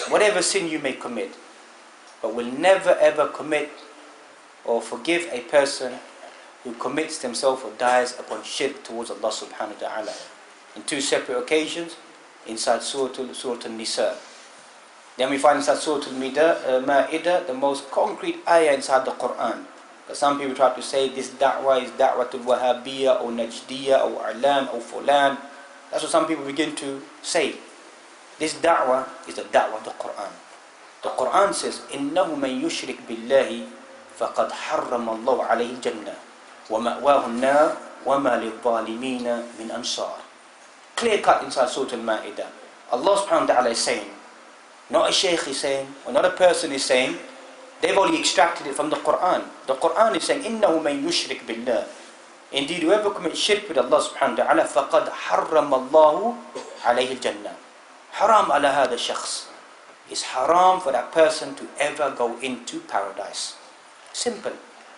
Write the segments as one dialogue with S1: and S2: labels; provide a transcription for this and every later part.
S1: whatever sin you may commit, but will never ever commit or forgive a person who commits themselves or dies upon shirk towards Allah subhanahu wa ta'ala. In two separate occasions, inside Surah Al-Nisa. Then we find inside Surah Al-Ma'idah the most concrete ayah inside the Quran. But some people try to say this da'wah is da'watul Wahhabiyya or Najdiyya or A'lan or Fulan. That's what some people begin to say. This da'wah is the da'wah of the Quran. The Quran says, إِنَّهُ مَنْ يُشْرِكْ بِاللَّهِ فَقَدْ حَرَّمَ اللَّهُ عَلَيْهِ الْجَنَّةِ وَمَأْوَاهُ النَّارُ وَمَا لِلظَّالِمِينَ مِنْ أَنصَارٍ. Clear cut inside Surah Al-Ma'idah. Allah subhanahu wa ta'ala is saying, not a shaykh is saying, or not a person is saying, they've only extracted it from the Quran. The Quran is saying, إِنَّهُ مَنْ يُشْرِكْ بِاللَّهِ. Indeed, whoever commits shirk with Allah subhanahu wa ta'ala, فَقَدْ حَرَّمَ اللَّهُ عَلَيْهِ الْجَنَّةِ. Haram ala hada shakhs. It's haram for that person to ever go into paradise. Simple.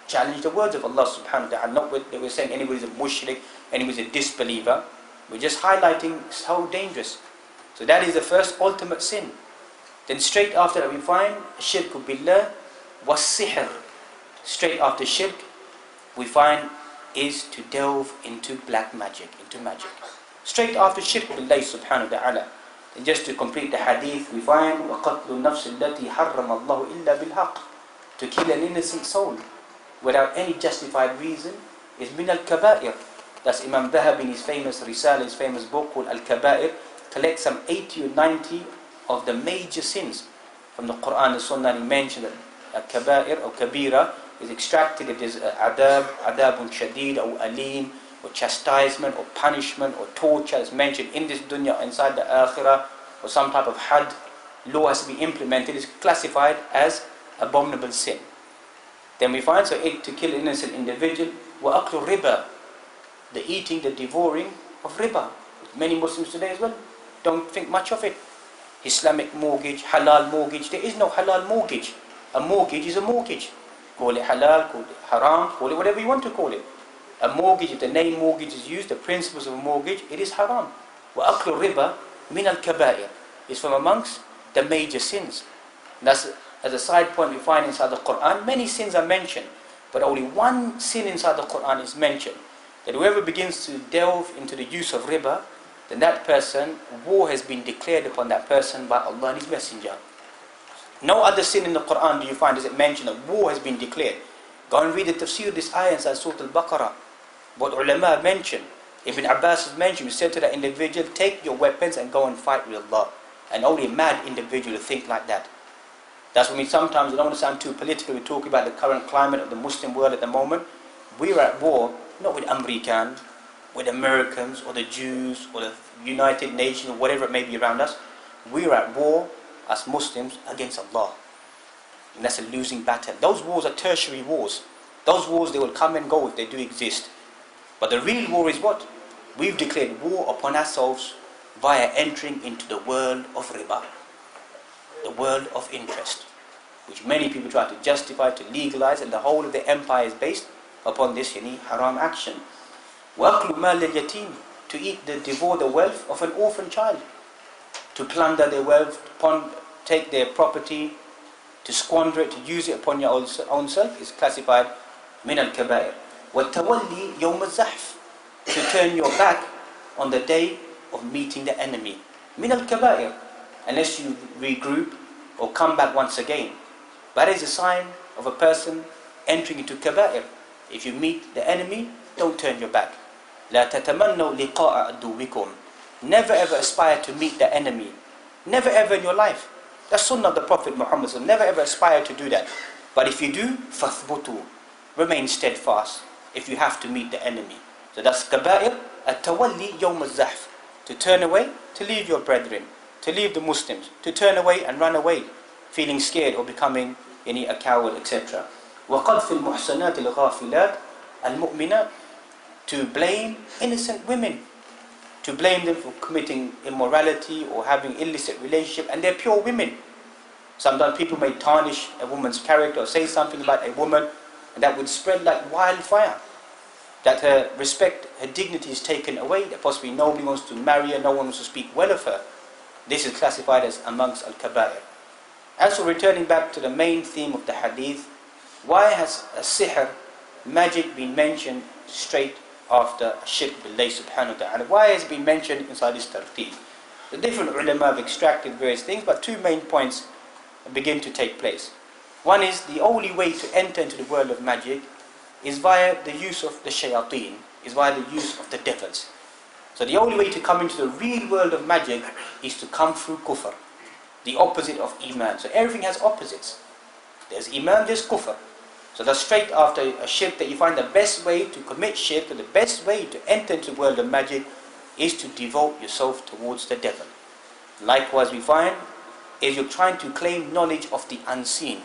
S1: Challenge the words of Allah subhanahu wa ta'ala. Not that we're saying anybody's a mushrik, anybody's a disbeliever. We're just highlighting how dangerous. So that is the first ultimate sin. Then straight after that we find shirk billah was sihr. Straight after shirk we find is to delve into black magic, into magic. Straight after shirk billah subhanahu wa ta'ala. And just to complete the hadith we find وَقَتْلُ النَّفْسِ الَّتِي حَرَّمَ اللَّهُ إِلَّا بِالْحَقِّ. To kill an innocent soul without any justified reason is min al-kaba'ir. That's Imam Dhahab in his famous Risala, his famous book called Al-Kaba'ir, collects some 80 or 90 of the major sins from the Quran and Sunnah. He mentioned that Kaba'ir or Kabira is extracted. It is adabun shadid or alim, or chastisement or punishment or torture is mentioned in this dunya, inside the akhirah, or some type of had law has to be implemented, is classified as abominable sin. Then we find, so to kill an innocent individual, وَأَقْلُ riba, the eating, the devouring of riba. Many Muslims today as well don't think much of it. Islamic mortgage, halal mortgage. There is no halal mortgage. A mortgage is a mortgage. Call it halal, call it haram, call it whatever you want to call it. A mortgage, if the name mortgage is used, the principles of a mortgage, it is haram. وَأَقْلُ riba min al-kaba'ir. It's from amongst the major sins. And that's, as a side point we find inside the Quran, many sins are mentioned, but only one sin inside the Quran is mentioned. That whoever begins to delve into the use of riba, then that person, war has been declared upon that person by Allah and His Messenger. No other sin in the Quran do you find does it mention that war has been declared. Go and read the tafsir of this ayah inside Surah Al-Baqarah. What ulama mentioned, Ibn Abbas has mentioned, he said to that individual, take your weapons and go and fight with Allah. And only a mad individual will think like that. That's when we sometimes, I don't want to sound too political, we talk about the current climate of the Muslim world at the moment. We're at war, not with Americans, with Americans, or the Jews, or the United Nations, or whatever it may be around us. We're at war, as Muslims, against Allah. And that's a losing battle. Those wars are tertiary wars. Those wars, they will come and go if they do exist. But the real war is what? We've declared war upon ourselves via entering into the world of riba, the world of interest, which many people try to justify, to legalize, and the whole of the empire is based upon this haram action. وَأَكْلُ مَالِ الْيَتِيمِ, to eat, devour the wealth of an orphan child, to plunder their wealth, take their property, to squander it, to use it upon your own self, is classified min al-kaba'ir. وَالتَّوَلِّي يَوْمَ الزَّحْفِ, to turn your back on the day of meeting the enemy. Min al-kaba'ir, unless you regroup or come back once again. That is a sign of a person entering into kaba'ir. If you meet the enemy, don't turn your back. لَا تَتَمَنَّوْا لِقَاءَ عَدُوِّكُمْ, never ever aspire to meet the enemy. Never ever in your life. That's sunnah of the Prophet Muhammad. So never ever aspire to do that. But if you do, فَثْبُتُوا, remain steadfast if you have to meet the enemy. So that's kaba'ir, at-tawalli yawm al-zahf, to turn away, to leave your brethren, to leave the Muslims, to turn away and run away, feeling scared or becoming a coward, etc. وَقَذْفِ الْمُحْسَنَاتِ الْغَافِلَاتِ الْمُؤْمِنَاتِ, to blame innocent women, to blame them for committing immorality or having illicit relationship, and they're pure women. Sometimes people may tarnish a woman's character or say something about a woman, and that would spread like wildfire. That her respect, her dignity is taken away, that possibly nobody wants to marry her, no one wants to speak well of her. This is classified as amongst al-kaba'ir. As for returning back to the main theme of the hadith, why has sihr, magic, been mentioned straight after shirk billah subhanahu wa ta'ala? Why has it been mentioned inside this tartib? The different ulama have extracted various things, but two main points begin to take place. One is the only way to enter into the world of magic is via the use of the shayateen, is via the use of the devils. So the only way to come into the real world of magic is to come through kufr, the opposite of iman. So everything has opposites. There's iman, there's kufr. So that's straight after a shirk that you find the best way to commit shirk, or the best way to enter into the world of magic is to devote yourself towards the devil. Likewise we find, if you're trying to claim knowledge of the unseen,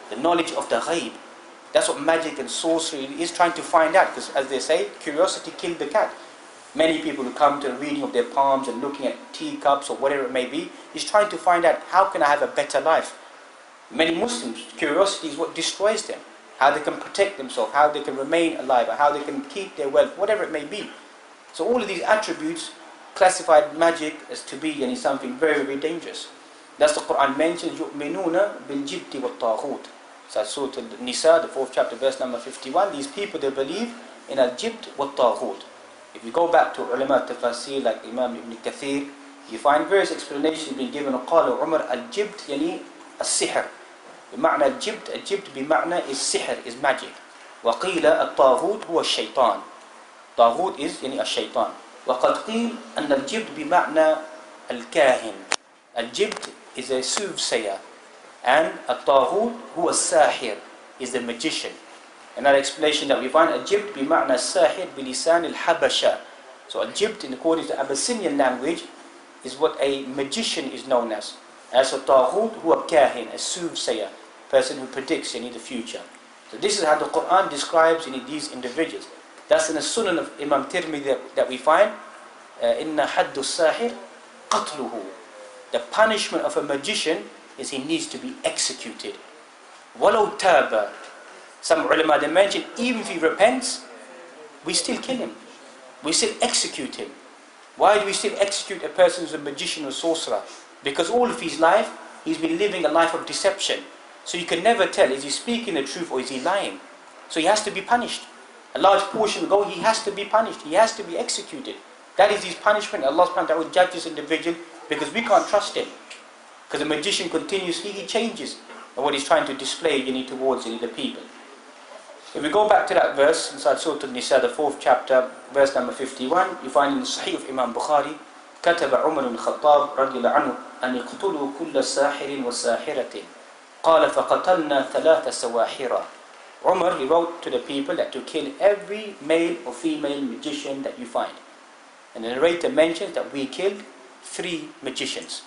S1: the knowledge of the ghaib, that's what magic and sorcery is trying to find out, because as they say, curiosity killed the cat. Many people who come to the reading of their palms and looking at teacups or whatever it may be, is trying to find out, how can I have a better life? Many Muslims, curiosity is what destroys them. How they can protect themselves, how they can remain alive, or how they can keep their wealth, whatever it may be. So all of these attributes classified magic as to be something very, very dangerous. That's the Quran mentions, يُؤْمِنُونَ بِالْجِبْتِ وَالطَّاغُوتِ. So Surah Al-Nisa, the 4th chapter, verse number 51. These people, they believe in al-jibt wa taghut. If you go back to ulama tafasir like Imam Ibn Kathir, you find various explanations being given. قال عمر الجبت يعني السحر. بمعنى الجبت بمعنى is sihr, is magic. وقيل الطاغوت هو الشيطان. طاغوت is يعني الشيطان. وقد قيل أن الجبت بمعنى الكاهن. الجبت is a soothsayer. And الطاغوت هو الساحر, is the magician. Another explanation that we find, الجبت بمعنى الساحر بلسان الحبشة. So الجبت, in accordance to Abyssinian language, is what a magician is known as. As a طاغوت هو الكاهن, a soothsayer, person who predicts the future. So this is how the Quran describes these individuals. That's in the Sunan of Imam Tirmidhi that we find, إِنَّ حَدُّ السَّاحِرِ قَتْلُهُ. The punishment of a magician is he needs to be executed. وَلَوْ تَابَ. Some ulama, they mention, even if he repents, we still kill him. We still execute him. Why do we still execute a person who's a magician or sorcerer? Because all of his life, he's been living a life of deception. So you can never tell, is he speaking the truth or is he lying? So he has to be punished. A large portion ago, he has to be punished. He has to be executed. That is his punishment. Allah subhanahu wa ta'ala will judge this individual because we can't trust him. Because the magician continuously, he changes what he's trying to display towards the people. If we go back to that verse inside Surah Al-Nisa, the 4th chapter, verse number 51, you find in the Sahih of Imam Bukhari, كتب عمر بن الخطاب رضي الله عنه أن يقتلوا كل ساحر وساحرة قال فقتلنا 3 سواحر. Umar, he wrote to the people that to kill every male or female magician that you find. And the narrator mentions that we killed 3 magicians.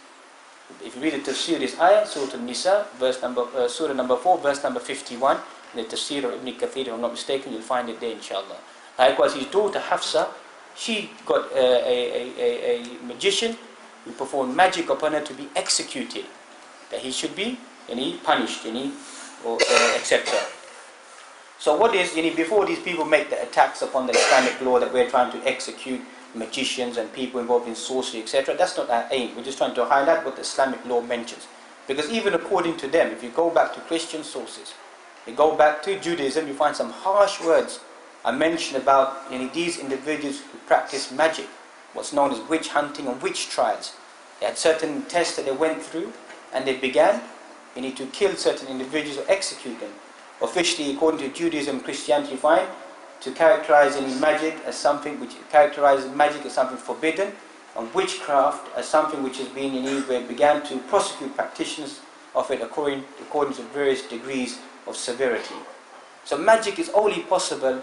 S1: If you read the tafsir of this ayah, Surah Al-Nisa, Surah number 4, verse number 51, in the tafsir of Ibn Kathir, if I'm not mistaken, you'll find it there, inshallah. Likewise, his daughter Hafsa, she got a magician who performed magic upon her to be executed, that he should be punished, or etc. So what is, before these people make the attacks upon the Islamic law that we're trying to execute magicians and people involved in sorcery, etc., that's not our aim. We're just trying to highlight what the Islamic law mentions. Because even according to them, if you go back to Christian sources, you go back to Judaism, you find some harsh words are mentioned about these individuals who practice magic, what's known as witch hunting and witch trials. They had certain tests that they went through, and they began to kill certain individuals or execute them. Officially, according to Judaism and Christianity, you find to characterize magic as something which characterizes magic as something forbidden, and witchcraft as something which has been where it began to prosecute practitioners of it according to various degrees of severity. So magic is only possible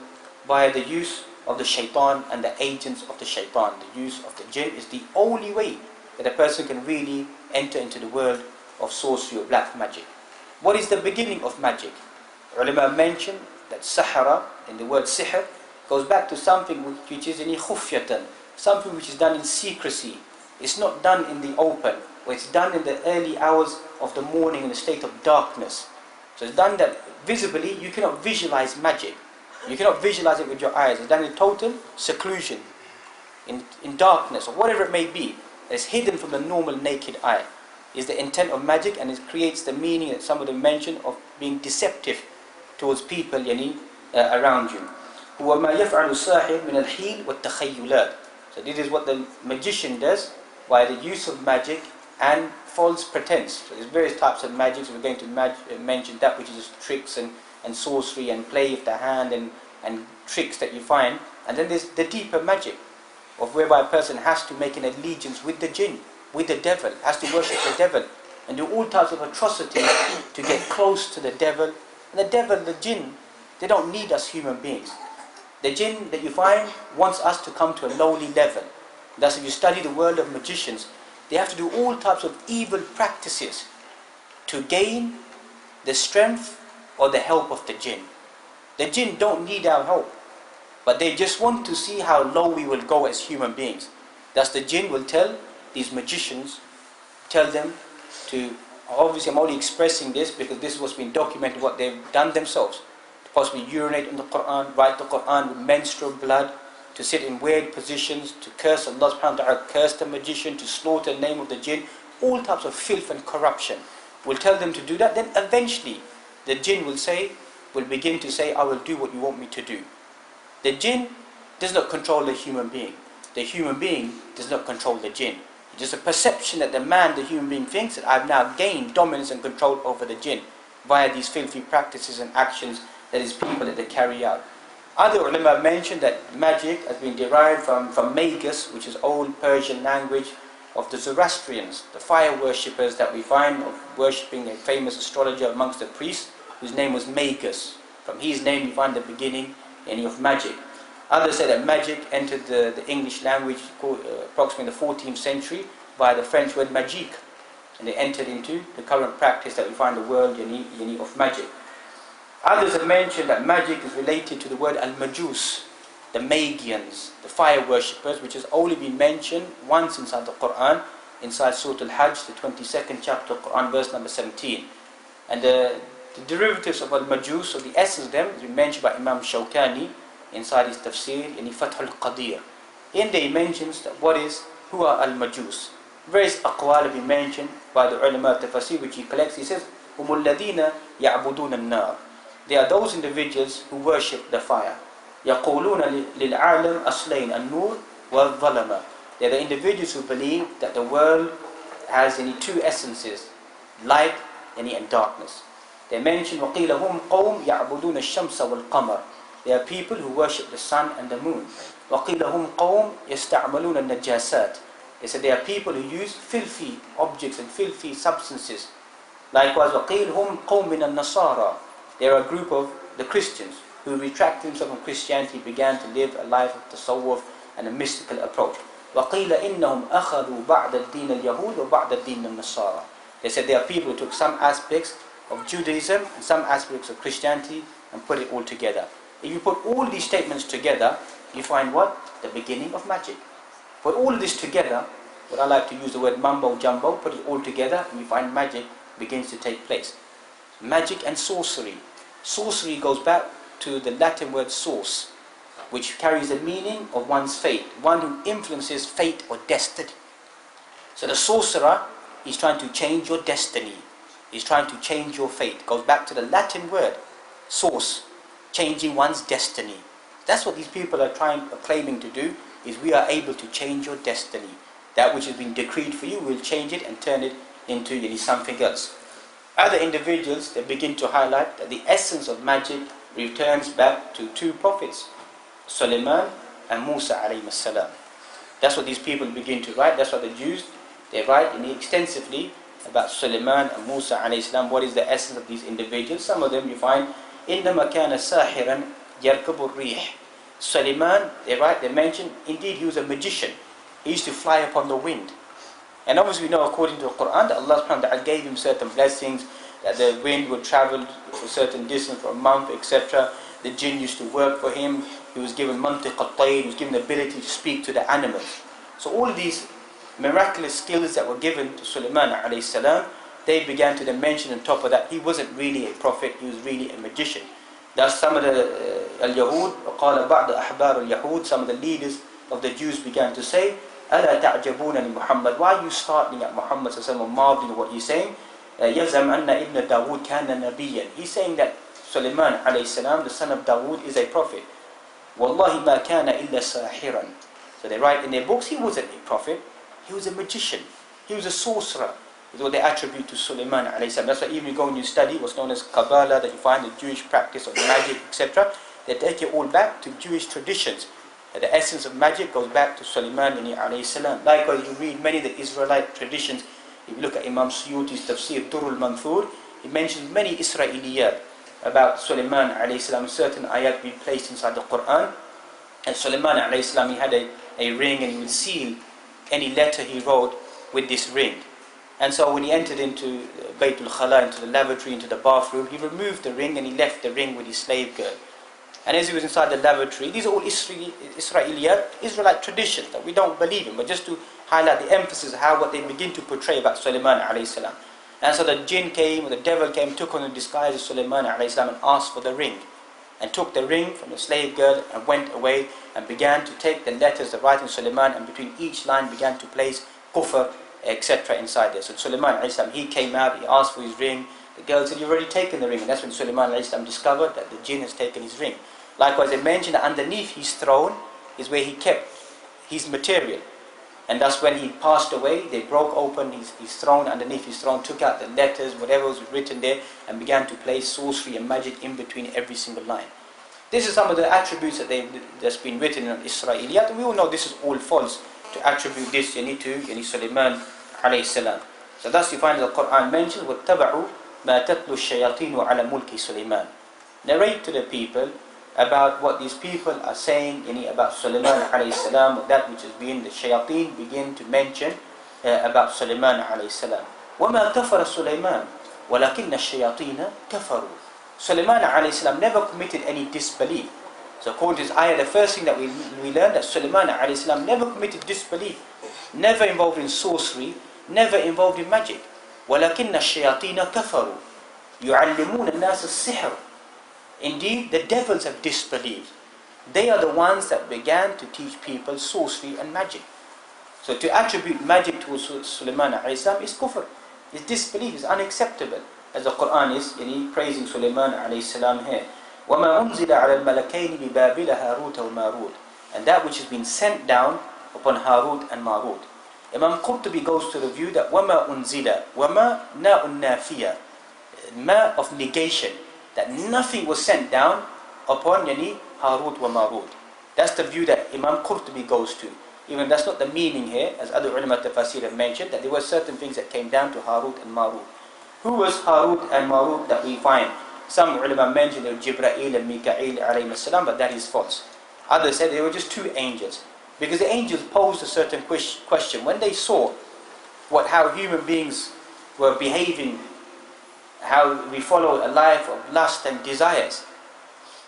S1: by the use of the shaitan and the agents of the shaitan. The use of the jinn is the only way that a person can really enter into the world of sorcery or black magic. What is the beginning of magic? Ulama mention that sahara, in the word sihr, goes back to something which is khufyatan, something which is done in secrecy. It's not done in the open, or it's done in the early hours of the morning in a state of darkness. So it's done that visibly, you cannot visualize magic. You cannot visualize it with your eyes. It's done in total seclusion, in darkness, or whatever it may be. It's hidden from the normal naked eye. is the intent of magic, and it creates the meaning that some of them mention of being deceptive towards people around you. هو ما يفعل الساحر من الحيل والتخيلات. So this is what the magician does by the use of magic and false pretense. So there's various types of magic. So we're going to mention that which is just tricks and sorcery and play of the hand and tricks that you find. And then there's the deeper magic of whereby a person has to make an allegiance with the jinn, with the devil, has to worship the devil and do all types of atrocities to get close to the devil. And the devil, the jinn, they don't need us human beings. The jinn that you find wants us to come to a lowly level. Thus, if you study the world of magicians, they have to do all types of evil practices to gain the strength or the help of the jinn. The jinn don't need our help, but they just want to see how low we will go as human beings. Thus the jinn will tell these magicians, tell them to, obviously I'm only expressing this because this is what's been documented, what they've done themselves, to possibly urinate in the Quran, write the Quran with menstrual blood, to sit in weird positions, to curse Allah subhanahu wa ta'ala, curse the magician, to slaughter the name of the jinn, all types of filth and corruption. We'll tell them to do that, then eventually the jinn will begin to say, I will do what you want me to do. The jinn does not control the human being. The human being does not control the jinn. It's just a perception that the human being thinks that I've now gained dominance and control over the jinn via these filthy practices and actions that is people that they carry out. Other ulama mentioned that magic has been derived from magus, which is old Persian language of the Zoroastrians, the fire worshippers that we find of worshipping a famous astrologer amongst the priests, whose name was Magus. From his name we find the beginning of magic. Others say that magic entered the English language approximately in the 14th century via the French word magique, and they entered into the current practice that we find in the world of magic. Others have mentioned that magic is related to the word al-majus, the Magians, the fire worshippers, which has only been mentioned once inside the Quran, inside Surah Al-Hajj, the 22nd chapter of Quran, verse number 17. And the derivatives of al-majus, or the essence of them, is mentioned by Imam Shawkani inside his tafsir, in Fath al-Qadir. In there he mentions that who are al-majus. Various aqwal have been mentioned by the ulama tafsir, which he collects. He says, هُمُ الَّذِينَ يَعْبُدُونَ النَّارِ. They are those individuals who worship the fire. يَقُولُونَ لِلْعَالَمِ أَصْلَيْنَ النُّورِ وَالظَّلَمَ. They are the individuals who believe that the world has two essences, light and darkness. They mention وَقِيلَ هُمْ قَوْمْ يَعْبُدُونَ الشَّمْسَ وَالْقَمَرِ. They are people who worship the sun and the moon. وَقِيلَ هُمْ قَوْمْ يَسْتَعْمَلُونَ النَّجَاسَاتِ. They said they are people who use filthy objects and filthy substances. Likewise, وَقِيلَ هُمْ قَوْمْ مِنَ النَّصَارَى. They are a group of the Christians who retracted themselves from Christianity, began to live a life of tasawwuf and a mystical approach. وَقِيلَ إِنَّهُمْ أَخَذُوا بَعْدَ الدِّينَ الْيَهُودِ وَبَعْدَ الدِّينَ النَّصَارَى. They said they are people who took some aspects of Judaism and some aspects of Christianity and put it all together. If you put all these statements together, you find what? The beginning of magic. Put all of this together, what I like to use the word mumbo jumbo, put it all together and you find magic begins to take place. Magic and sorcery. Sorcery goes back to the Latin word source, which carries the meaning of one's fate, one who influences fate or destiny. So the sorcerer is trying to change your destiny. He's trying to change your fate. Goes back to the Latin word, source, changing one's destiny. That's what these people are claiming to do, is we are able to change your destiny. That which has been decreed for you, we'll change it and turn it into something else. Other individuals, they begin to highlight that the essence of magic returns back to two prophets, Sulaiman and Musa alayhi salam. That's what these people begin to write. That's what the Jews, they write extensively about Sulaiman and Musa alayhi salam. What is the essence of these individuals? Some of them you find, إِنَّمَا كَانَ سَاحِرًا يَرْكَبُ الرِّيحِ. Sulaiman, they mention, indeed he was a magician. He used to fly upon the wind. And obviously we know according to the Quran that Allah subhanahu wa ta'ala gave him certain blessings, that the wind would travel for a certain distance for a month, etc. The jinn used to work for him. He was given mantiq al-tayr, he was given the ability to speak to the animals. So all of these miraculous skills that were given to Sulaiman alayhi salam, they began to then mention on top of that, he wasn't really a prophet, he was really a magician. Thus some of the al-Yahud, وَقَالَ بَعْضَ أَحْبَارُ الْيَهُود, some of the leaders of the Jews began to say, أَلَا تَعْجَبُونَ لِمُحَمَّدٍ. Why are you startling at Muhammad or marveling at what he's saying? يَزْعَمْ أَنَّ ابْنَ دَاوُودَ كَانَ نَبِيًّا. He's saying that Sulaiman alayhi salam, the son of Dawood, is a prophet. وَاللَّهِ مَا كَانَ إِلَّا سَاحِرًا. So they write in their books, he wasn't a prophet, he was a magician, he was a sorcerer. Is what they attribute to Sulaiman alayhi salam. That's why even you go and you study what's known as Kabbalah, that you find the Jewish practice of magic, etc. They take it all back to Jewish traditions. The essence of magic goes back to Sulaiman alayhi salam. Likewise, you read many of the Israelite traditions. If you look at Imam Suyuti's Tafsir Durrul Manthur, he mentions many Israeliyat about Sulaiman alayhi salam, certain ayat being placed inside the Quran. And Sulaiman alayhi salam, he had a ring, and he would seal any letter he wrote with this ring. And so when he entered into Baytul Khala, into the lavatory, into the bathroom, he removed the ring and he left the ring with his slave girl. And as he was inside the lavatory, these are all Israelite traditions that we don't believe in, but just to highlight the emphasis of what they begin to portray about Sulaiman alayhi salam. And so the jinn came, or the devil came, took on the disguise of Sulaiman alayhi salam and asked for the ring. And took the ring from the slave girl and went away and began to take the letters, the writing of Sulaiman, and between each line began to place kufr, etc. inside there. So Sulaiman alayhi salam, he came out, he asked for his ring. The girl said, "You've already taken the ring." And that's when Sulaiman alayhi salam discovered that the jinn has taken his ring. Likewise, they mentioned that underneath his throne is where he kept his material. And that's when he passed away, they broke open his throne, underneath his throne, took out the letters, whatever was written there, and began to place sorcery and magic in between every single line. This is some of the attributes that's been written in Israeliyat, and we all know this is all false, to attribute this to Sulaiman alayhi salam. So thus you find the Quran mentions, وَاتَّبَعُوا مَا تَتْلُو الشَّيَاطِينُ عَلَى مُلْكِ سُلَيْمَانَ. Narrate to the people about what these people are saying about Sulaiman alayhi salam, that which has been the shayateen begin to mention about Sulaiman alayhi salam. وَمَا كَفَرَ سُلَيْمَانَ وَلَكِنَّ الشَّيَاطِينَ كَفَرُوا. Sulaiman alayhi salam never committed any disbelief. So according to this ayah, the first thing that we learn, that Sulaiman alayhi salam never committed disbelief, never involved in sorcery, never involved in magic. وَلَكِنَّ الشَّيَاطِينَ كَفَرُوا يُعَلِّمُونَ النَّاسَ السِّحْرَ. Indeed, the devils have disbelieved. They are the ones that began to teach people sorcery and magic. So to attribute magic to Sulaiman alayhi salam is kufr. It's disbelief, is unacceptable. As the Quran is praising Sulaiman alayhi salam here. وَمَا أُنزِلَ عَلَى الْمَلَكَيْنِ بِبَابِلَ هَارُوتَ وَمَارُوتَ. And that which has been sent down upon Harut and Marut. Imam Qurtubi goes to the view that وَمَا أُنزِلَ وَمَا نَاءٌ نَافِيَةٌ, ma of negation, that nothing was sent down upon Harut wa Marut. That's the view that Imam Qurtubi goes to. Even that's not the meaning here, as other ulama tafasir have mentioned, that there were certain things that came down to Harut and Marut. Who was Harut and Marut that we find? Some ulama mentioned they were Jibra'il and Mika'il alayhi salam, but that is false. Others said they were just two angels. Because the angels posed a certain question. When they saw how human beings were behaving, how we follow a life of lust and desires.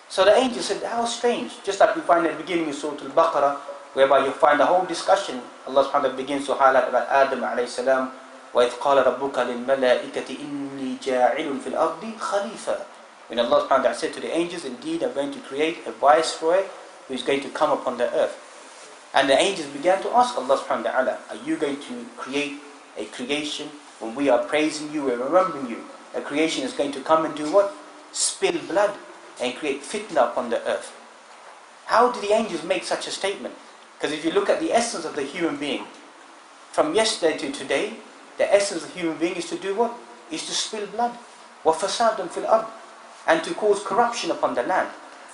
S1: So the angel said, how strange. Just like we find at the beginning of Surah Al-Baqarah, whereby you find the whole discussion. Allah subhanahu wa ta'ala begins to highlight about Adam alayhi salam. وَإِذْ قَالَ رَبُّكَ لِلْمَلَائِكَةِ إِنِّي جَاعِلٌ فِي الْأَرْضِ خَلِيفَةً. When Allah subhanahu wa ta'ala said to the angels, indeed I'm going to create a viceroy who is going to come upon the earth. And the angels began to ask Allah subhanahu wa ta'ala, are you going to create a creation when we are praising you, we're remembering you? A creation is going to come and do what? Spill blood and create fitna upon the earth. How did the angels make such a statement? Because if you look at the essence of the human being, from yesterday to today, the essence of the human being is to do what? Is to spill blood. وَفَسَادٌ فِي الْأَرْضِ. And to cause corruption upon the land.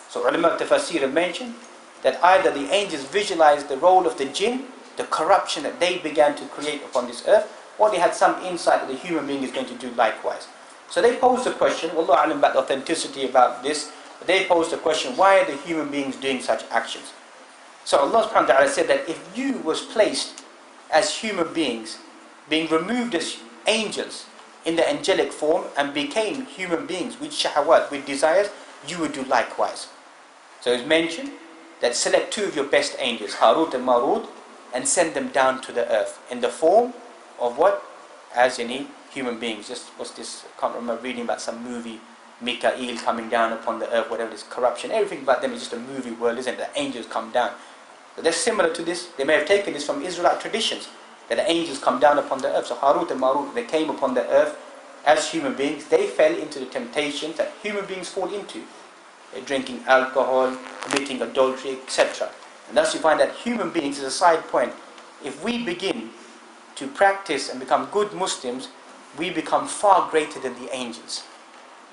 S1: So ulama tafasir have mentioned that either the angels visualized the role of the jinn, the corruption that they began to create upon this earth, or they had some insight that the human being is going to do likewise. So they posed the question, Wallahu alam about the authenticity about this, but they posed the question, why are the human beings doing such actions? So Allah subhanahu wa ta'ala said that if you was placed as human beings, being removed as angels in the angelic form and became human beings with shahawat, with desires, you would do likewise. So it's mentioned that select two of your best angels, Harut and Marut, and send them down to the earth in the form of what? As any human beings. Just what's this? I can't remember reading about some movie, Mika'il coming down upon the earth, whatever this corruption, everything about them is just a movie world, isn't it? The angels come down. So they're similar to this. They may have taken this from Israelite traditions, that the angels come down upon the earth. So Harut and Marut, they came upon the earth as human beings. They fell into the temptations that human beings fall into. They're drinking alcohol, committing adultery, etc. And thus you find that human beings, as a side point, if we begin to practice and become good Muslims, we become far greater than the angels.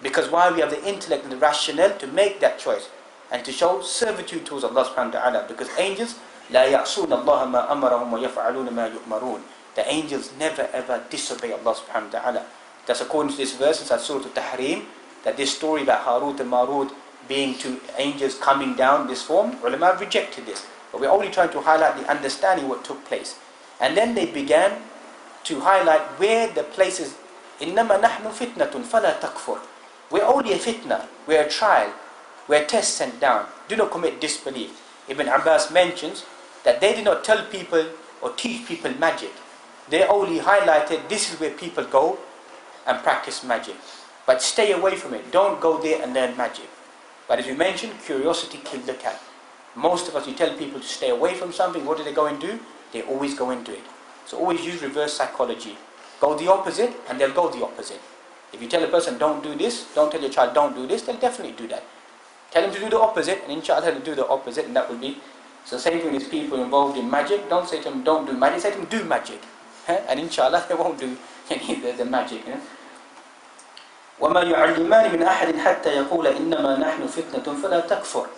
S1: Because while we have the intellect and the rationale to make that choice and to show servitude towards Allah subhanahu wa ta'ala, because angels لا يعصون الله ما أمرهم ويفعلون ما يؤمرون. The angels never ever disobey Allah subhanahu wa ta'ala. That's according to this verse inside Surah Al-Tahrim, that this story about Harut and Marut being two angels coming down this form, ulama have rejected this. But we're only trying to highlight the understanding what took place. And then they began to highlight where the places, إِنَّمَا نَحْنُ فِتْنَةٌ فَلَا تَكْفُرْ. We're only a fitna, we're a trial, we're a test sent down. Do not commit disbelief. Ibn Abbas mentions that they did not tell people or teach people magic. They only highlighted this is where people go and practice magic. But stay away from it. Don't go there and learn magic. But as we mentioned, curiosity killed the cat. Most of us, you tell people to stay away from something, what do they go and do? They always go into it. So always use reverse psychology. Go the opposite and they'll go the opposite. If you tell a person don't do this, don't tell your child don't do this, they'll definitely do that. Tell them to do the opposite and inshallah they'll do the opposite, and that will be. So same thing with people involved in magic. Don't say to them don't do magic, say to them do magic. And inshallah they won't do the magic. وَمَا يُعَلِّمَانِ مِنْ أَحَدٍ حَتَّى يَقُولَ إِنَّمَا نَحْنُ فِتْنَةٌ فَلَا تَكْفُرْ.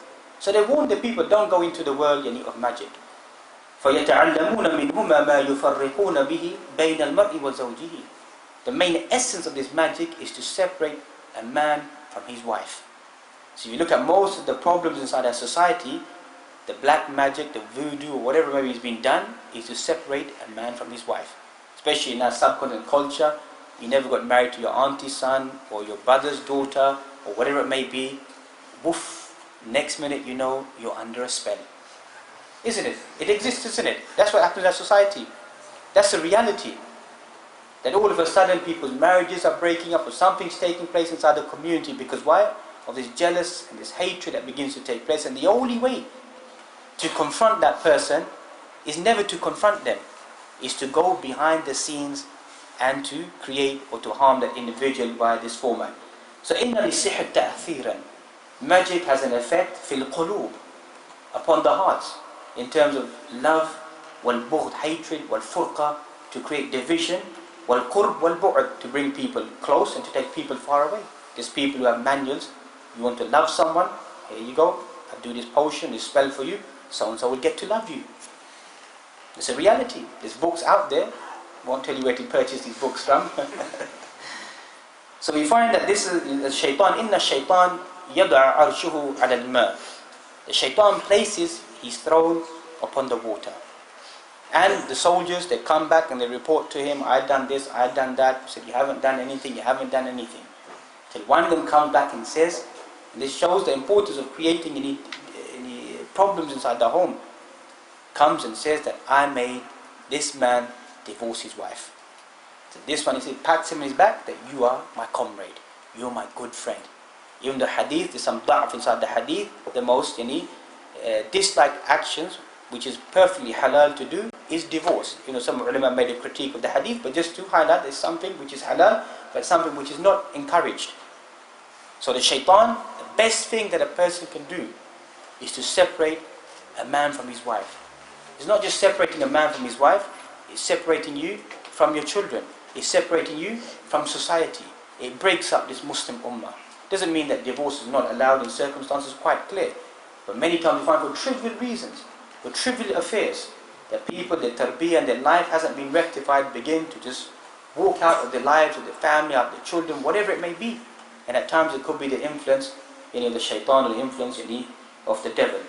S1: So they warn the people, don't go into the world of magic. فَيَتَعَلَّمُونَ مِنْهُمَا مَا يُفَرِّقُونَ بِهِ بَيْنَ الْمَرْءِ وَزَوْجِهِ. The main essence of this magic is to separate a man from his wife. So if you look at most of the problems inside our society, the black magic, the voodoo, or whatever maybe is being done, is to separate a man from his wife. Especially in our subcontinent culture, you never got married to your auntie's son, or your brother's daughter, or whatever it may be. Woof, next minute you know you're under a spell. Isn't it? It exists, isn't it? That's what happens in our society. That's the reality. That all of a sudden people's marriages are breaking up, or something's taking place inside the community. Because why? Of this jealous and this hatred that begins to take place. And the only way to confront that person is never to confront them, is to go behind the scenes and to create or to harm that individual by this format. So إِنَّ لِلسِّحْرِ تَأْثِيرًا. Magic has an effect فِي الْقُلُوبِ, upon the hearts, in terms of love, wal-bughd, hatred, wal-furqa, to create division, wal-qurb, wal-bu'd, to bring people close and to take people far away. There's people who have manuals. You want to love someone, here you go, I'll do this potion, this spell for you, so and so will get to love you. It's a reality. There's books out there. I won't tell you where to purchase these books from. So we find that this is shaitan. Inna shaitan yada' arshuhu ala al-ma. The shaitan places his throne upon the water. And the soldiers, they come back and they report to him, I've done this, I've done that. He said, you haven't done anything, you haven't done anything. Till one of them comes back and says, and this shows the importance of creating any problems inside the home. Comes and says that I made this man divorce his wife. So this one, he said, pats him in his back, that you are my comrade, you're my good friend. Even the hadith, there's some da'af inside the hadith. The most disliked actions, which is perfectly halal to do, is divorce. Some ulama made a critique of the hadith, but just to highlight, there's something which is halal, but something which is not encouraged. So the shaitan, the best thing that a person can do is to separate a man from his wife. It's not just separating a man from his wife, it's separating you from your children. It's separating you from society. It breaks up this Muslim ummah. Doesn't mean that divorce is not allowed in circumstances quite clear. But many times we find for trivial reasons, for trivial affairs, that people, their tarbiyah and their life hasn't been rectified, begin to just walk out of their lives, of their family, out of their children, whatever it may be. And at times it could be the influence, the shaitan, or the influence of the devil.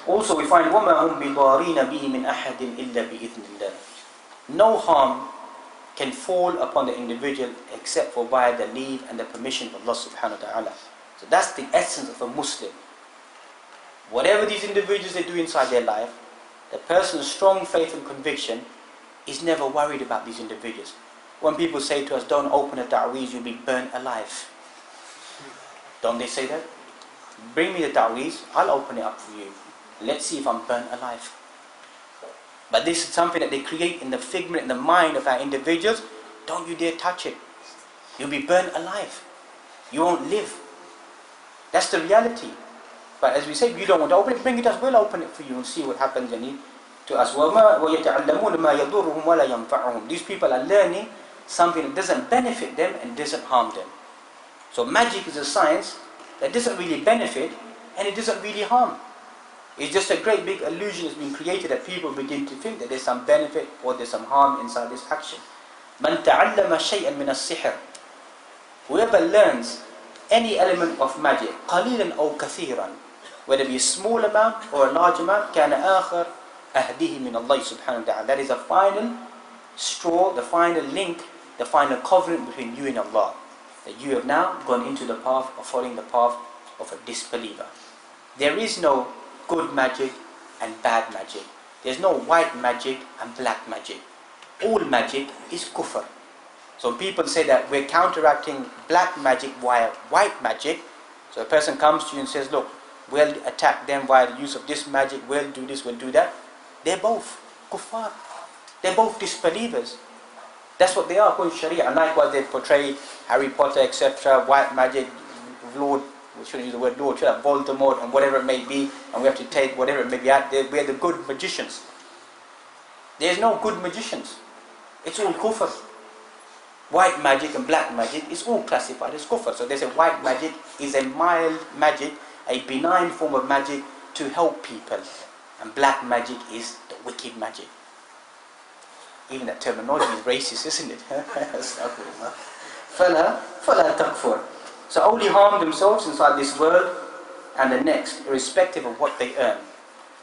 S1: Also we find وَمَا هُمْ بِضَارِينَ بِهِ مِنْ أَحَدٍ إِلَّا بِإِذْنِ اللَّهِ. No harm can fall upon the individual except for by the leave and the permission of Allah subhanahu wa ta'ala. So that's the essence of a Muslim. Whatever these individuals they do inside their life, the person's strong faith and conviction is never worried about these individuals. When people say to us, don't open a ta'weez, you'll be burnt alive. Don't they say that? Bring me the ta'weez, I'll open it up for you. let's see if I'm burnt alive. But this is something that they create in the figment, in the mind of our individuals. Don't you dare touch it. You'll be burnt alive. You won't live. That's the reality. But as we say, you don't want to open it, bring it us, we'll open it for you and see what happens to us. These people are learning something that doesn't benefit them and doesn't harm them. So magic is a science that doesn't really benefit and it doesn't really harm. It's just a great big illusion that's been created that people begin to think that there's some benefit or there's some harm inside this action. مَنْ تَعَلَّمَ شَيْئًا مِنَ السِّحْرِ Whoever learns any element of magic, قَلِيلًا أَوْ كَثِيرًا, whether it be a small amount or a large amount, كَانَ آخر أهديه من الله سبحانه وتعالى. That is a final straw, the final link, the final covenant between you and Allah. That you have now gone into the path of following the path of a disbeliever. There is no good magic and bad magic. There's no white magic and black magic. All magic is kufr. So people say that we're counteracting black magic via white magic. So a person comes to you and says, look, we'll attack them via the use of this magic, we'll do this, we'll do that. They're both kuffar. They're both disbelievers. That's what they are, called Sharia. And likewise they portray Harry Potter, etc., white magic, Lord, we shouldn't use the word Lord, should have Voldemort and whatever it may be, and we have to take whatever it may be out there. We're the good magicians. There's no good magicians. It's all kufr. White magic and black magic is all classified as kufr. So they say white magic is a mild magic, a benign form of magic to help people. And black magic is the wicked magic. Even that terminology is racist, isn't it? فَلَا تَكْفُرْ. So only harm themselves inside this world and the next, irrespective of what they earn.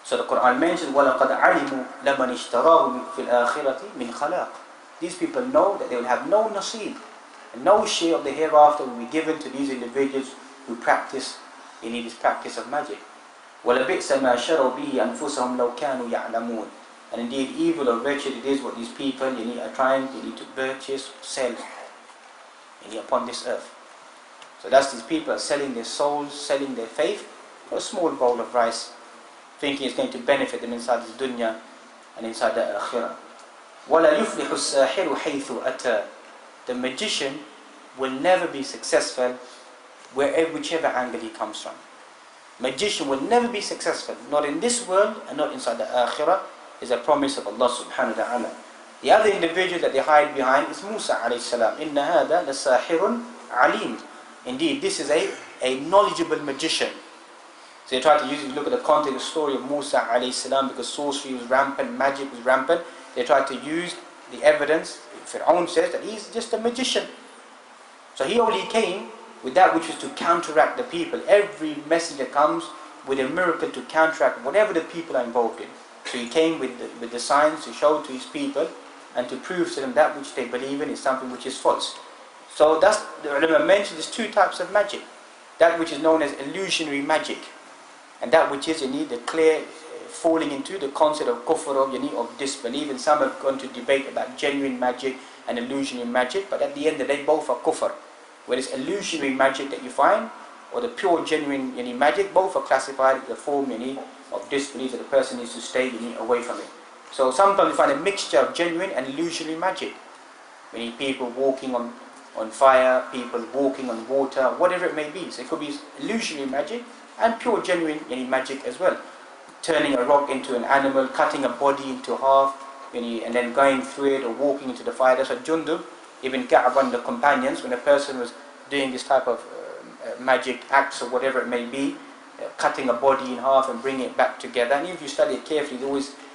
S1: So the Quran mentions, وَلَقَدْ عَلِمُوا لَمَنِ اشْتَرَاهُ فِي الْآخِرَةِ مِنْ خَلَاقٍ. These people know that they will have no nasib, and no share of the hereafter will be given to these individuals who practice this practice of magic. وَلَبِئْسَ مَا شَرَوْا بِهِ أَنفُسَهُمْ لَوْ كَانُوا يَعْلَمُونَ. And indeed, evil or wretched it is what these people are trying to purchase, sell upon this earth. So that's these people are selling their souls, selling their faith for a small bowl of rice, thinking it's going to benefit them inside this dunya and inside the akhirah. وَلَا يُفْلِحُ السَّاحِرُ حَيْثُ أَتَى. The magician will never be successful whichever angle he comes from. Magician will never be successful, not in this world and not inside the akhirah, is a promise of Allah subhanahu wa ta'ala. The other individual that they hide behind is Musa alayhi salam. إِنَّ هَذَا لَسَاحِرٌ عَلِيمٌ. Indeed, this is a knowledgeable magician. So they try to look at the context of the story of Musa alayhi salam, because sorcery was rampant, magic was rampant. They try to use the evidence. Fir'aun says that he's just a magician. So he only came with that which was to counteract the people. Every messenger comes with a miracle to counteract whatever the people are involved in. So he came with the signs to show to his people and to prove to them that which they believe in is something which is false. So that's the ulama mentioned there's two types of magic. That which is known as illusionary magic, and that which is the clear falling into the concept of kufr, of disbelief. And some have gone to debate about genuine magic and illusionary magic, but at the end of the day both are kufr. Whereas illusionary magic that you find, or the pure genuine magic, both are classified as the form of disbelief that the person needs to stay away from it. So sometimes you find a mixture of genuine and illusionary magic. People walking on fire, people walking on water, whatever it may be. So it could be illusionary magic and pure genuine magic as well. Turning a rock into an animal, cutting a body into half, and then going through it, or walking into the fire. That's what Jundub ibn Ka'b and the companions, when a person was doing this type of magic acts or whatever it may be, cutting a body in half and bringing it back together. And if you study it carefully,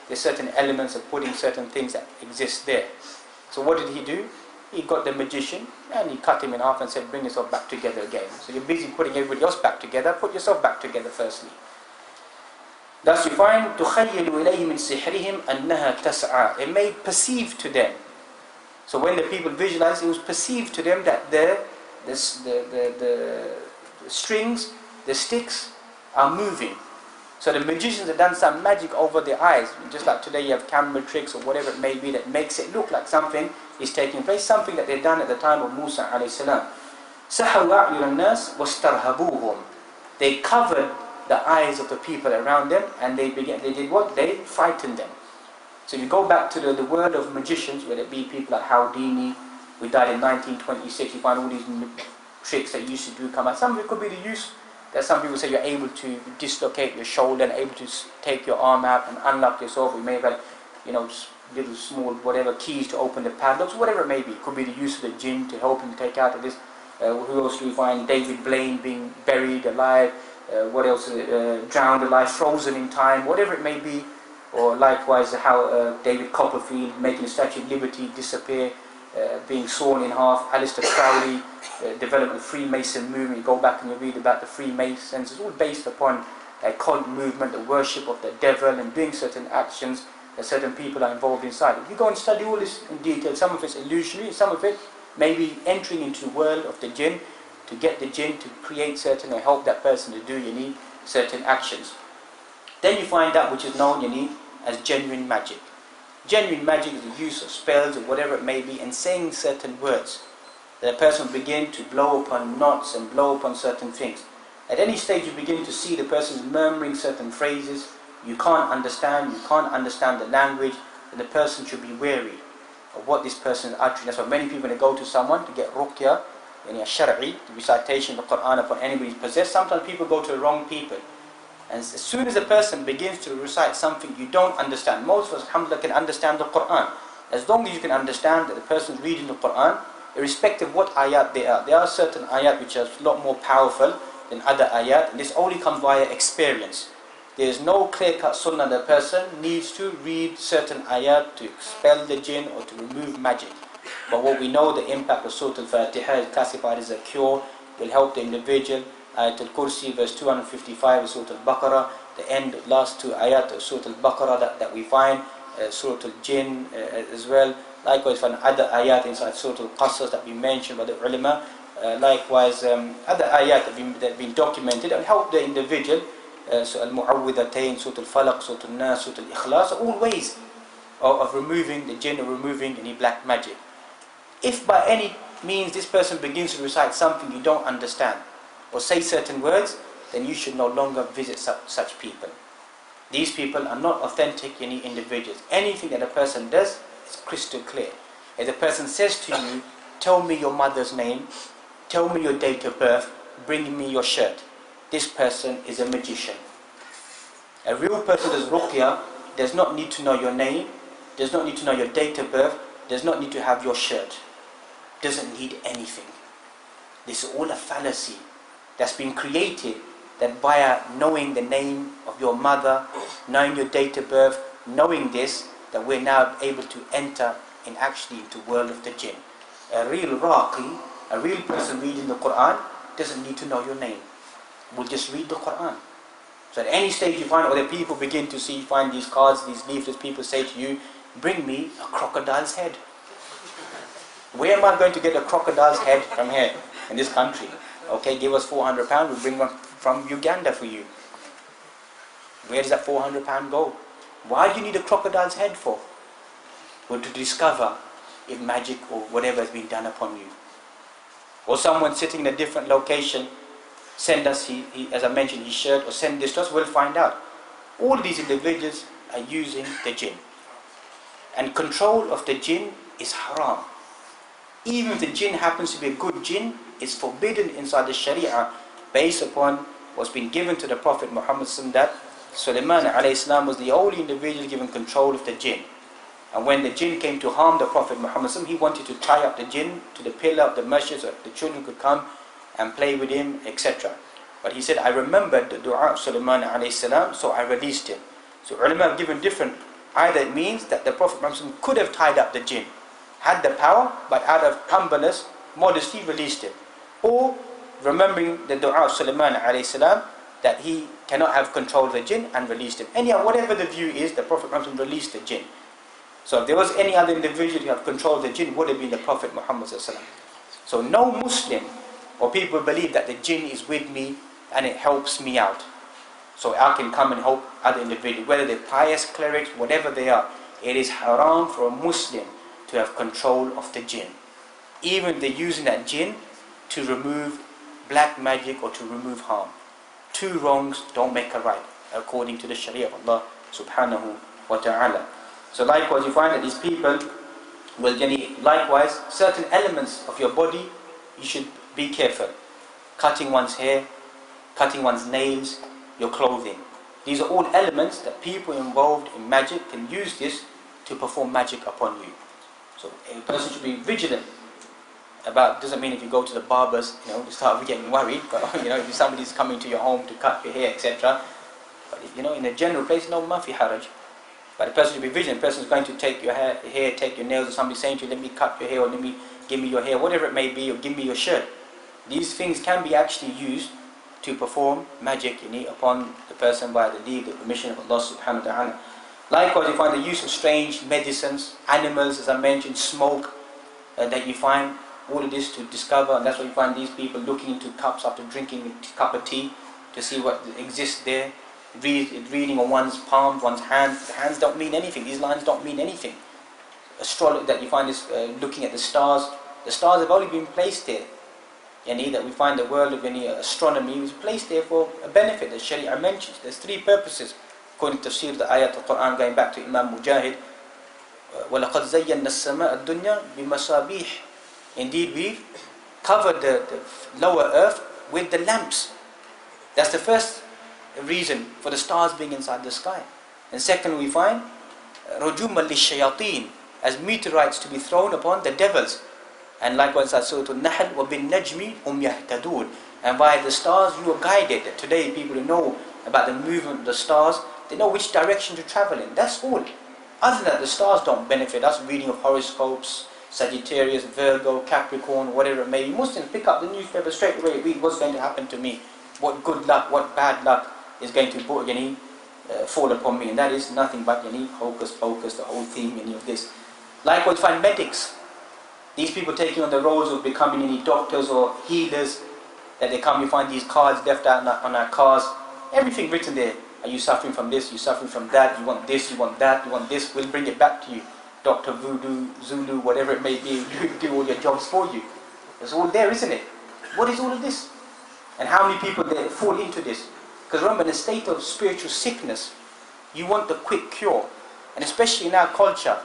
S1: there's certain elements of putting certain things that exist there. So what did he do? He got the magician and he cut him in half and said, bring yourself back together again. So you're busy putting everybody else back together, put yourself back together firstly. Thus you find تُخَيِّلُ إِلَيْهِ مِنْ سِحْرِهِمْ أَنَّهَا تَسْعَى. It made perceive to them. So when the people visualized, it was perceived to them that the strings, the sticks are moving. So the magicians have done some magic over their eyes. Just like today you have camera tricks or whatever it may be that makes it look like something is taking place. Something that they've done at the time of Musa alayhi salam. سَحَوْا أَعْيُنَ النَّاسِ وَاسْتَرْهَبُوهُمْ. They covered the eyes of the people around them, and they did what? They frightened them. So if you go back to the world of magicians, whether it be people like Houdini, who died in 1926, you find all these tricks that you used to do come out. Some of it could be the use that some people say you're able to dislocate your shoulder and able to take your arm out and unlock yourself. You may have had, little small whatever keys to open the padlocks, whatever it may be. It could be the use of the jinn to help him take out of this. Who else do we find? David Blaine being buried alive. What else? Drowned alive, frozen in time, whatever it may be. Or likewise, how David Copperfield making the Statue of Liberty disappear, being sawn in half. Aleister Crowley developing the Freemason movement. You go back and you read about the Freemasons. It's all based upon a cult movement, the worship of the devil, and doing certain actions that certain people are involved inside. If you go and study all this in detail, some of it's illusionary, some of it maybe entering into the world of the jinn, to get the jinn to create certain or help that person to do, you need certain actions. Then you find that which is known, you need, as genuine magic. Genuine magic is the use of spells or whatever it may be, and saying certain words. That a person will begin to blow upon knots and blow upon certain things. At any stage you begin to see the person is murmuring certain phrases, you can't understand the language, and the person should be wary of what this person is uttering. That's why many people, when they go to someone to get ruqya, shari, the recitation of the Quran upon anybody who's possessed, sometimes people go to the wrong people. And as soon as a person begins to recite something you don't understand, most of us, alhamdulillah, can understand the Quran. As long as you can understand that the person is reading the Quran, irrespective of what ayat they are. There are certain ayat which are a lot more powerful than other ayat, and this only comes via experience. There is no clear-cut sunnah that a person needs to read certain ayat to expel the jinn or to remove magic. But what we know, the impact of Surah Al-Fatiha is classified as a cure, will help the individual. Ayat Al-Kursi, verse 255 of Surah Al-Baqarah, the end, last two ayat of Surah Al-Baqarah that we find, Surah Al-Jinn as well. Likewise, find other ayat inside Surah Al-Qasas that we mentioned by the ulama. Likewise, other ayat that have been documented and help the individual. So Al-Mu'awwidhatayn, Surah Al-Falaq, Surah Al-Nas, Surah Al-Ikhlas, are all ways of removing the jinn or removing any black magic. If by any means this person begins to recite something you don't understand or say certain words, then you should no longer visit such people. These people are not authentic individuals. Anything that a person does is crystal clear. If the person says to you, tell me your mother's name, tell me your date of birth, bring me your shirt, this person is a magician. A real person who does ruqya does not need to know your name, does not need to know your date of birth, does not need to have your shirt, doesn't need anything. This is all a fallacy that's been created, that via knowing the name of your mother, knowing your date of birth, knowing this, that we're now able to enter into the world of the jinn. A real raqi, a real person reading the Quran, doesn't need to know your name. Will just read the Quran. So at any stage you find, or the people begin to find these cards, these leaflets, people say to you, bring me a crocodile's head. Where am I going to get a crocodile's head from here, in this country? Okay, give us £400, we'll bring one from Uganda for you. Where does that £400 go? Why do you need a crocodile's head for? Well, to discover if magic or whatever has been done upon you. Or someone sitting in a different location, send us, as I mentioned, his shirt, or send this to us, we'll find out. All these individuals are using the jinn. And control of the jinn is haram. Even if the jinn happens to be a good jinn, it's forbidden inside the Sharia, based upon what's been given to the Prophet Muhammad that Sulaiman alayhi salam was the only individual given control of the jinn. And when the jinn came to harm the Prophet Muhammad, he wanted to tie up the jinn to the pillar of the masjid so that the children could come and play with him, etc. But he said, I remembered the dua of Sulaiman alayhi salam, so I released him. So ulama have given different, either it means that the Prophet Muhammad could have tied up the jinn, had the power, but out of humbleness, modesty, released him. Or remembering the dua of Sulaiman alayhi salam, that he cannot have control of the jinn and released him. Anyhow, whatever the view is, the Prophet Muhammad released the jinn. So if there was any other individual who have control of the jinn, would have been the Prophet Muhammad. So no Muslim or people believe that the jinn is with me and it helps me out. So I can come and help other individuals, whether they're pious clerics, whatever they are. It is haram for a Muslim to have control of the jinn. Even if they're using that jinn to remove black magic or to remove harm. two wrongs don't make a right, according to the Sharia of Allah subhanahu wa ta'ala. So likewise, you find that these people will likewise, certain elements of your body, you should be careful. Cutting one's hair, cutting one's nails, your clothing. These are all elements that people involved in magic can use this to perform magic upon you. So a person should be vigilant about. Doesn't mean if you go to the barbers, you start getting worried. But if somebody's coming to your home to cut your hair, etc. But in a general place, no mafi haraj. But a person should be vigilant. A person is going to take your hair, take your nails, or somebody saying to you, "Let me cut your hair," or give me your hair," whatever it may be, or give me your shirt. These things can be actually used to perform magic upon the person by the leave, the permission of Allah subhanahu wa ta'ala. Likewise, you find the use of strange medicines, animals, as I mentioned, smoke, that you find all of this to discover, and that's why you find these people looking into cups after drinking a cup of tea to see what exists there, reading on one's palm, one's hands. The hands don't mean anything, these lines don't mean anything. Astrology that you find is looking at the stars. The stars have only been placed there. That we find the world of astronomy was placed there for a benefit that Sharia mentions. There's three purposes. According to tafsir, the ayat of the Quran, going back to Imam Mujahid, وَلَقَدْ زَيَّنَّا السَّمَاءَ الدُّنْيَا بِمَصَابِيحِ. Indeed, we've covered the lower earth with the lamps. That's the first reason for the stars being inside the sky. And second, we find رُجُومًا لِلشَّيَاطِينَ, as meteorites to be thrown upon the devils. And likewise, Surah Al-Nahl, وَبِالنَّجْمِ هُمْ يَهْتَدُونَ, and by the stars you are guided. Today, people who know about the movement of the stars, they know which direction to travel in. That's all. Other than that, the stars don't benefit us. Reading of horoscopes, Sagittarius, Virgo, Capricorn, whatever it may be. Muslims pick up the newspaper straight away, read what's going to happen to me, what good luck, what bad luck is going to fall upon me. And that is nothing but hocus pocus, the whole theme of this. Likewise, find medics. These people taking on the roles of becoming doctors or healers, that they come, you find these cards left out on our cars, everything written there. Are you suffering from this? Are you suffering from that? You want this, you want that, you want this, we'll bring it back to you. Dr. Voodoo, Zulu, whatever it may be, do all your jobs for you. It's all there, isn't it? What is all of this? And how many people there fall into this? Because remember, in a state of spiritual sickness, you want the quick cure. And especially in our culture,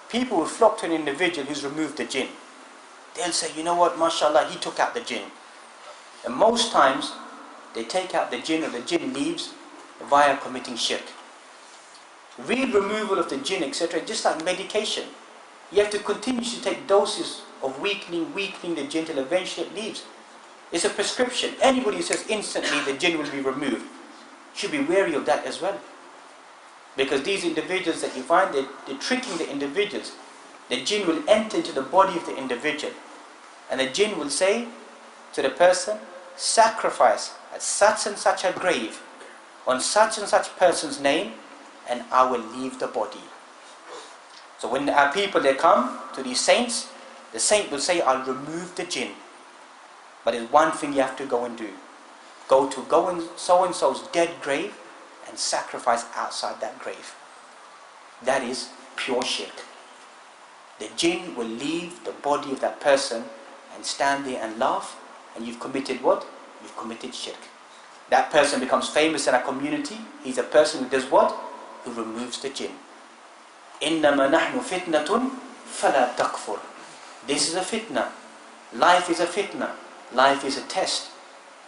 S1: people will flock to an individual who's removed the jinn. They'll say, you know what, mashallah, he took out the jinn. And most times, they take out the jinn, or the jinn leaves via committing shirk. Real removal of the jinn, etc., just like medication. You have to continue to take doses of weakening the jinn till eventually it leaves. It's a prescription. Anybody who says instantly the jinn will be removed should be wary of that as well. Because these individuals that you find, they're tricking the individuals. The jinn will enter into the body of the individual. And the jinn will say to the person, sacrifice at such and such a grave, on such and such person's name, and I will leave the body. So when our people, they come to these saints, the saint will say, I'll remove the jinn. But there's one thing you have to go and do. Go to so-and-so's dead grave and sacrifice outside that grave. That is pure shirk. The jinn will leave the body of that person and stand there and laugh, and you've committed what? You've committed shirk. That person becomes famous in our community. He's a person who does what? Who removes the jinn. إِنَّمَا نَحْنُ فِتْنَةٌ فَلَا تَكْفُرْ. This is a fitna. Life is a fitna. Life is a test.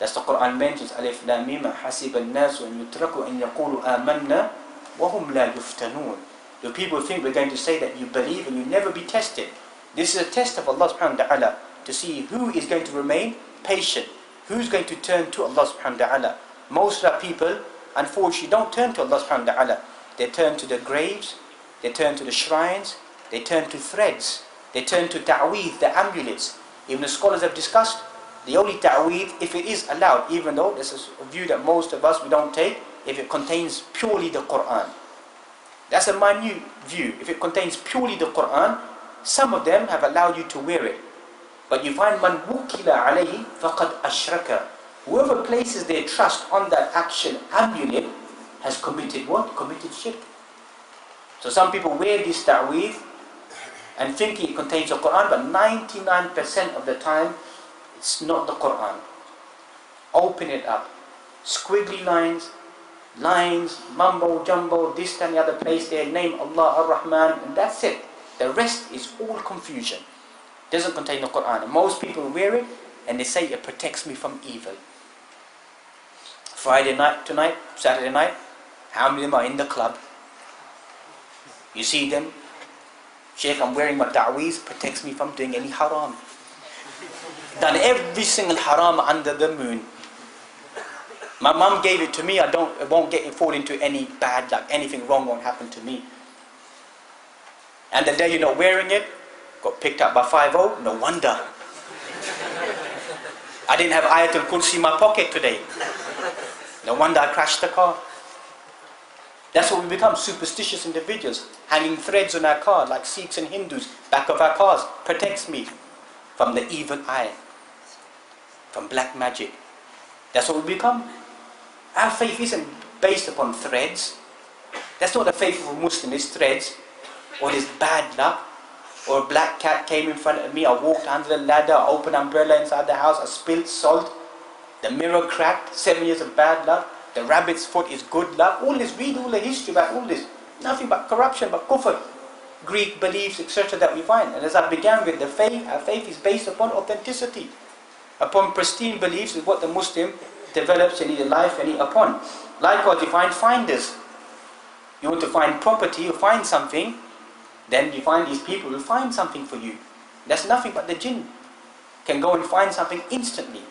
S1: That's the Quran mentions. Alif Lam Mim حَسِبَ النَّاسُ أَن يُتْرَكُوا أَن يَقُولُوا آمَنَّا وَهُمْ لَا يُفْتَنُونَ. Do people think we're going to say that you believe and you never be tested? This is a test of Allah subhanahu wa ta'ala to see who is going to remain patient, who's going to turn to Allah subhanahu wa ta'ala. Most of our people, unfortunately, don't turn to Allah subhanahu wa ta'ala. They turn to the graves, they turn to the shrines, they turn to threads, they turn to ta'weed, the amulets. Even the scholars have discussed, the only ta'weed, if it is allowed, even though this is a view that most of us we don't take, if it contains purely the Quran. That's a minute view. If it contains purely the Quran, some of them have allowed you to wear it. But you find man wukila alayhi faqad ashraka. Whoever places their trust on that action amulet has committed what? Committed shirk. So some people wear this ta'weed and thinking it contains the Quran, but 99% of the time it's not the Quran. Open it up. squiggly lines, mumbo jumbo, this and the other place there, name Allah Ar-Rahman, and that's it. The rest is all confusion. Doesn't contain the Quran. And most people wear it and they say it protects me from evil. Friday night tonight, Saturday night, how many of them are in the club? You see them, Sheikh, I'm wearing my ta'weez, protects me from doing any haram. Done every single haram under the moon. My mum gave it to me, I won't fall into any bad luck, anything wrong won't happen to me. And the day you're not wearing it, got picked up by 5-0, no wonder. I didn't have Ayatul Kursi in my pocket today. No wonder I crashed the car. That's what we become, superstitious individuals, hanging threads on our car like Sikhs and Hindus, back of our cars, protects me from the evil eye, from black magic. That's what we become. Our faith isn't based upon threads. That's not the faith of a Muslim, it's threads, or this bad luck, or a black cat came in front of me, I walked under the ladder, I opened an umbrella inside the house, I spilled salt, the mirror cracked, 7 years of bad luck, the rabbit's foot is good luck. All this, read all the history about all this. Nothing but corruption, but kufr, Greek beliefs, etc. that we find. And as I began with, our faith is based upon authenticity, upon pristine beliefs, is what the Muslim develops in his life and upon. Likewise, you find finders. You want to find property, you find something, then you find these people who find something for you. That's nothing but the jinn can go and find something instantly.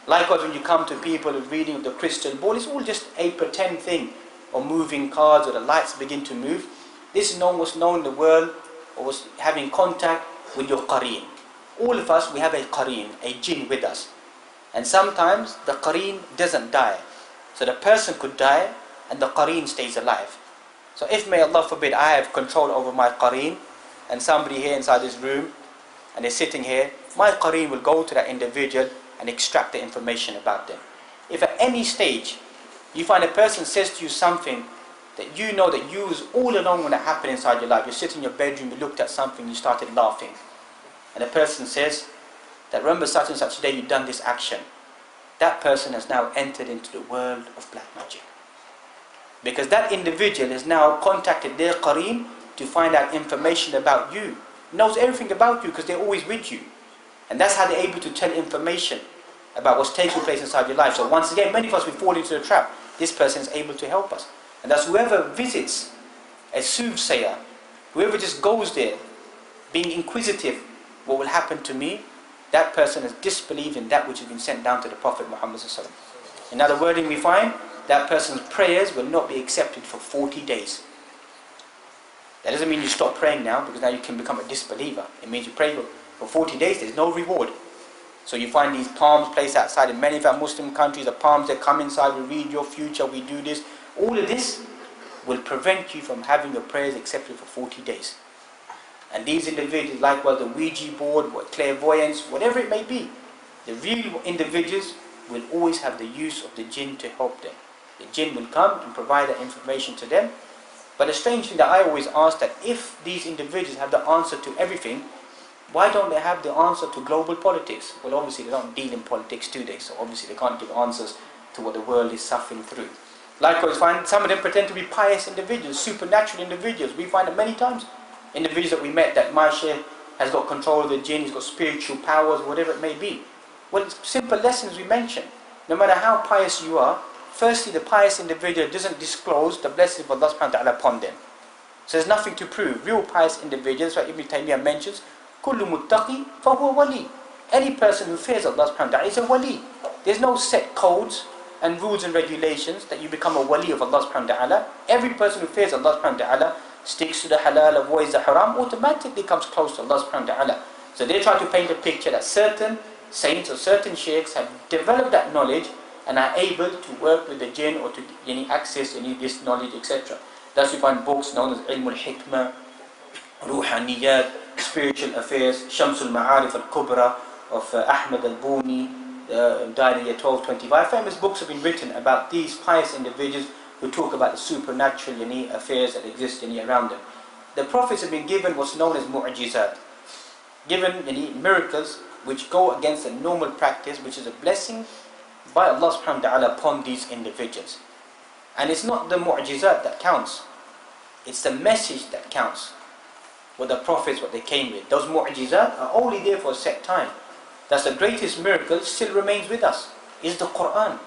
S1: Likewise, when you come to people reading of the crystal ball, it's all just a pretend thing, or moving cards, or the lights begin to move. This is was known in the world, or was having contact with your qareen. All of us, we have a qareen, a jinn with us. And sometimes the qareen doesn't die. So the person could die, and the qareen stays alive. So if, may Allah forbid, I have control over my qareen, and somebody here inside this room, and they're sitting here, my qareen will go to that individual and extract the information about them. If at any stage you find a person says to you something that you know that you was all along when it happened inside your life, you sit in your bedroom, you looked at something, you started laughing, and a person says that remember such and such day you've done this action, that person has now entered into the world of black magic. Because that individual has now contacted their qareen to find out information about you, knows everything about you because they're always with you. And that's how they're able to tell information about what's taking place inside your life. So once again, many of us, we fall into the trap. This person is able to help us. And that's whoever visits a soothsayer, whoever just goes there, being inquisitive, what will happen to me, that person has disbelieved in that which has been sent down to the Prophet Muhammad ﷺ. In other wording, we find that person's prayers will not be accepted for 40 days. That doesn't mean you stop praying now, because now you can become a disbeliever. It means you pray for 40 days, there's no reward. So you find these palms placed outside in many of our Muslim countries, the palms that come inside, we read your future, we do this. All of this will prevent you from having your prayers accepted for 40 days. And these individuals, likewise the Ouija board, clairvoyance, whatever it may be, the real individuals will always have the use of the jinn to help them. The jinn will come and provide that information to them. But the strange thing that I always ask, that if these individuals have the answer to everything, why don't they have the answer to global politics? Well, obviously they don't deal in politics, do they? So obviously they can't give answers to what the world is suffering through. Likewise, find some of them pretend to be pious individuals, supernatural individuals. We find it many times. Individuals that we met, that my shaykh has got control of the jinn, he's got spiritual powers, whatever it may be. Well, it's simple lessons we mentioned. No matter how pious you are, firstly, the pious individual doesn't disclose the blessings of Allah subhanahu wa ta'ala upon them. So there's nothing to prove. Real pious individuals, like Ibn Taymiyyah mentions, كُلُّ مُتَّقِي فَهُوَ وَلِي. Any person who fears Allah subhanahu wa ta'ala is a wali. There's no set codes and rules and regulations that you become a wali of Allah subhanahu wa ta'ala. Every person who fears Allah subhanahu wa ta'ala, sticks to the halal, avoids the haram, automatically comes close to Allah subhanahu wa ta'ala. So they try to paint a picture that certain saints or certain sheikhs have developed that knowledge and are able to work with the jinn or to access any this knowledge, etc. Thus you find books known as Ilm al-Hikmah, Ruhaniyat, Spiritual Affairs, Shamsul Ma'arif al-Kubra of Ahmad al-Buni, died in the year 1225. Famous books have been written about these pious individuals who talk about the supernatural affairs that exist around them. The prophets have been given what's known as mu'jizat, given miracles which go against the normal practice, which is a blessing by Allah subhanahu wa ta'ala upon these individuals. And it's not the mu'jizat that counts, it's the message that counts. What the prophets, what they came with. Those mu'jizat are only there for a set time. That's the greatest miracle, still remains with us, is the Quran.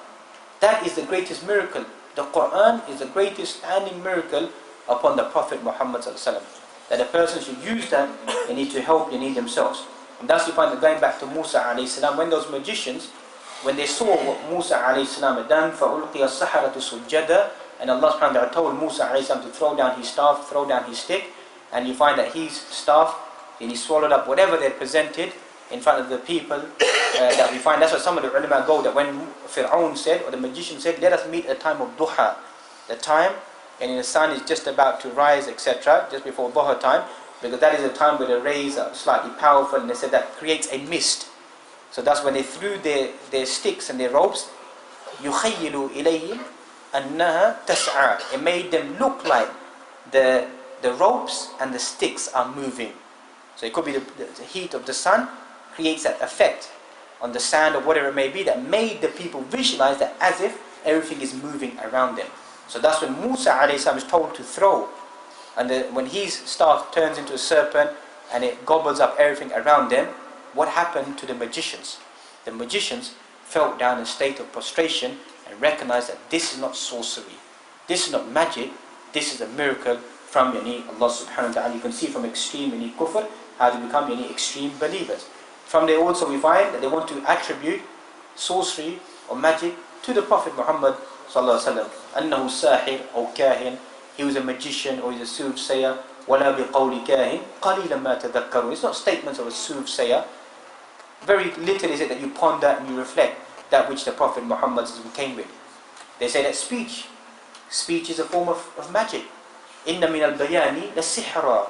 S1: That is the greatest miracle. The Quran is the greatest standing miracle upon the Prophet Muhammad ﷺ. That a person should use that, they need to help, they need themselves. And that's you find that going back to Musa ﷺ, when those magicians, when they saw what Musa ﷺ had done, فَأُلْقِيَ السَّحَرَةُ سُجَّدًا, and Allah subhanahu wa ta'ala told Musa ﷺ to throw down his staff, throw down his stick, and you find that his staff, and he swallowed up whatever they presented in front of the people, that we find, that's why some of the ulama go, that when Fir'aun said, or the magician said, let us meet at the time of duha, the time, and the sun is just about to rise, etc., just before duha time, because that is a time where the rays are slightly powerful, and they said that creates a mist. So that's when they threw their sticks and their ropes, يُخَيِّلُ إِلَيْهِمْ أَنَّهَا تَسْعَى. It made them look like the ropes and the sticks are moving. So it could be the heat of the sun creates that effect on the sand or whatever it may be, that made the people visualize that as if everything is moving around them. So that's when Musa ﷺ is told to throw, and when his staff turns into a serpent and it gobbles up everything around them. What happened to the magicians? The magicians fell down in a state of prostration and recognized that this is not sorcery, this is not magic, this is a miracle from Allah subhanahu wa ta'ala. You can see from extreme kufr how they become extreme believers. From there also we find that they want to attribute sorcery or magic to the Prophet Muhammad sallallahu alaihi wasallam. أنه ساحر أو كاهن, he was a magician or he's a soothsayer. ولا بقول كاهن قليلا ما تذكرون. It's not statements of a soothsayer. Very little is it that you ponder and you reflect that which the Prophet Muhammad came with. They say that speech is a form of magic. إن من البيان لسحرا.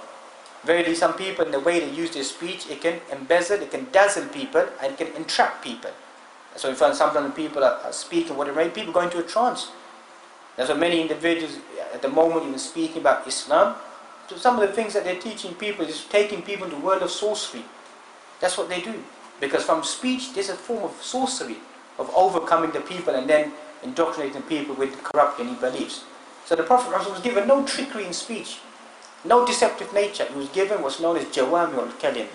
S1: Verily, some people, in the way they use their speech, it can embezzle, it can dazzle people, and it can entrap people. So you find sometimes people are speaking whatever, people go into a trance. There's so many individuals at the moment even speaking about Islam. So some of the things that they're teaching people is taking people into the world of sorcery. That's what they do. Because from speech, there's a form of sorcery, of overcoming the people and then indoctrinating people with corrupt beliefs. So the Prophet was given no trickery in speech, no deceptive nature. He was given what's known as Jawami al-Kalim,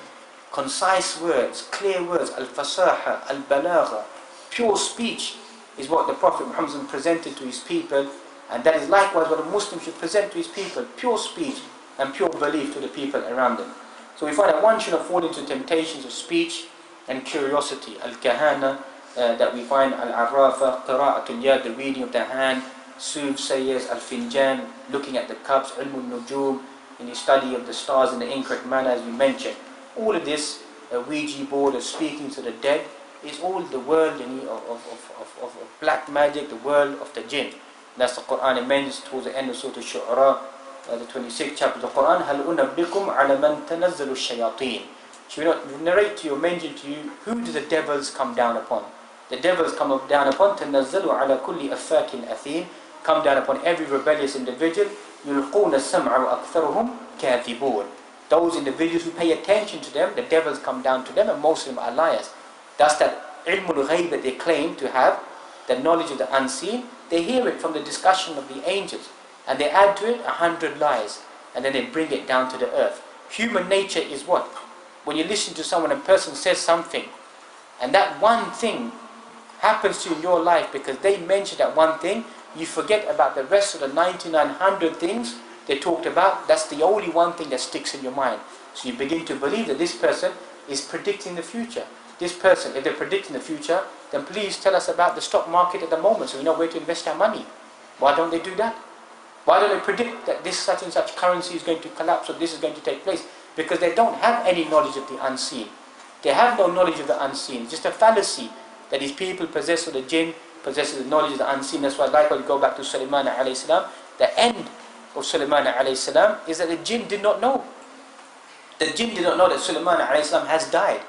S1: concise words, clear words, al-fasaha, al-balagha. Pure speech is what the Prophet Muhammad presented to his people, and that is likewise what a Muslim should present to his people, pure speech and pure belief to the people around them. So we find that one should not fall into temptations of speech and curiosity, al-kahana, that we find al-arrafa, qira'atul yad, the reading of the hand, soothsayers, al-finjan, looking at the cups, ilmun nujum, in the study of the stars in the incorrect manner as we mentioned. All of this, a Ouija board, of speaking to the dead, is all the world of black magic, the world of the jinn. That's the Quran. It mentions towards the end of Surah Al-Shu'ara, the 26th chapter of the Quran, هَلْ أُنَبِّكُمْ عَلَى مَنْ تَنَزَّلُ الشَّيَاطِينَ. Should we not narrate to you, mention to you, who do the devils come down upon? The devils come down upon تَنَزَّلُ عَلَى كُلِّ أَفَّاكٍ أَثِيمٍ, come down upon every rebellious individual. يُلْقُونَ السَّمْعَ وَأَكْثَرُهُمْ كَاذِبُونَ. Those individuals who pay attention to them, the devils come down to them, and most of them are liars. That's that ilmul ghayb that they claim to have, the knowledge of the unseen. They hear it from the discussion of the angels, and they add to it 100 lies, and then they bring it down to the earth. Human nature is what? When you listen to someone, a person says something, and that one thing happens to you in your life because they mentioned that one thing, you forget about the rest of the 9900 things they talked about. That's the only one thing that sticks in your mind. So you begin to believe that this person is predicting the future. This person, if they're predicting the future, then please tell us about the stock market at the moment so we know where to invest our money. Why don't they do that? Why don't they predict that this such and such currency is going to collapse or this is going to take place? Because they don't have any knowledge of the unseen. They have no knowledge of the unseen. It's just a fallacy that these people possess of the jinn, possess the knowledge of the unseen. That's why likewise we go back to Sulaiman alayhi salam. The end of Sulaiman alayhi salam is that the jinn did not know. The jinn did not know that Sulaiman alayhi salam has died.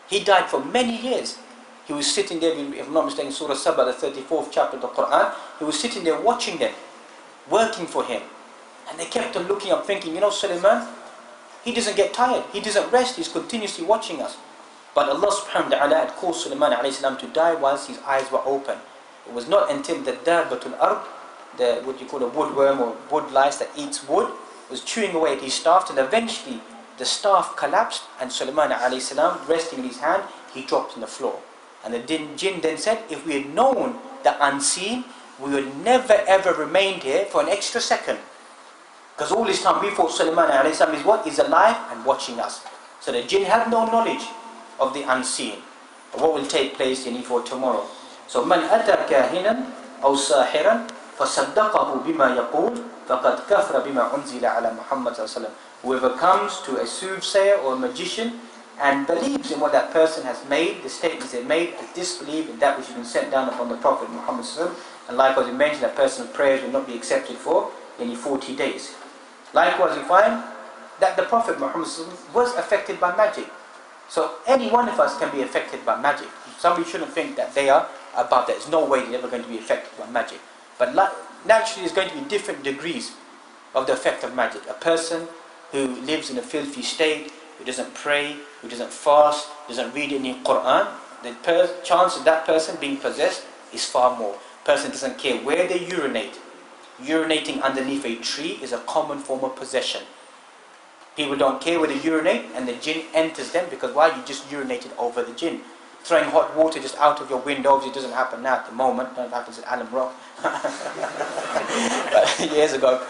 S1: He died for many years. He was sitting there, if I'm not mistaken, Surah Sabah, the 34th chapter of the Quran. He was sitting there watching them, working for him. And they kept on looking up thinking, Sulaiman, he doesn't get tired. He doesn't rest. He's continuously watching us. But Allah subhanahu wa ta'ala had caused Sulaiman alayhi salam to die whilst his eyes were open. It was not until the Dabbatul Ard, the what you call a woodworm or wood lice that eats wood, was chewing away at his staff, and eventually the staff collapsed, and Sulaiman alayhi salam, resting in his hand, he dropped on the floor. And the jinn then said, if we had known the unseen, we would never ever remained here for an extra second. Because all this time we thought Sulaiman alayhi salam is what? Is alive and watching us. So the jinn had no knowledge of the unseen. But what will take place for tomorrow. So من أتى كاهنا أو ساحرا فصدقه بما يقول فقد كفر بما أنزل على محمد صلى الله عليه وسلم. Whoever comes to a soothsayer or a magician and believes in what that person has made, the statements they made, and disbelieve in that which has been sent down upon the Prophet Muhammad sallallahu alaihi wasallam. And likewise we mentioned that person's prayers will not be accepted for 40 days. Likewise we find that the Prophet Muhammad sallallahu alaihi wasallam was affected by magic. So any one of us can be affected by magic. Somebody shouldn't think that they are above that. There's no way they're ever going to be affected by magic. But naturally there's going to be different degrees of the effect of magic. A person who lives in a filthy state, who doesn't pray, who doesn't fast, doesn't read any Quran, the chance of that person being possessed is far more. Person doesn't care where they urinate. Urinating underneath a tree is a common form of possession. People don't care where they urinate, and the jinn enters them because why? You just urinated over the jinn. Throwing hot water just out of your window, obviously it doesn't happen now at the moment. It happens at Alum Rock. But years ago.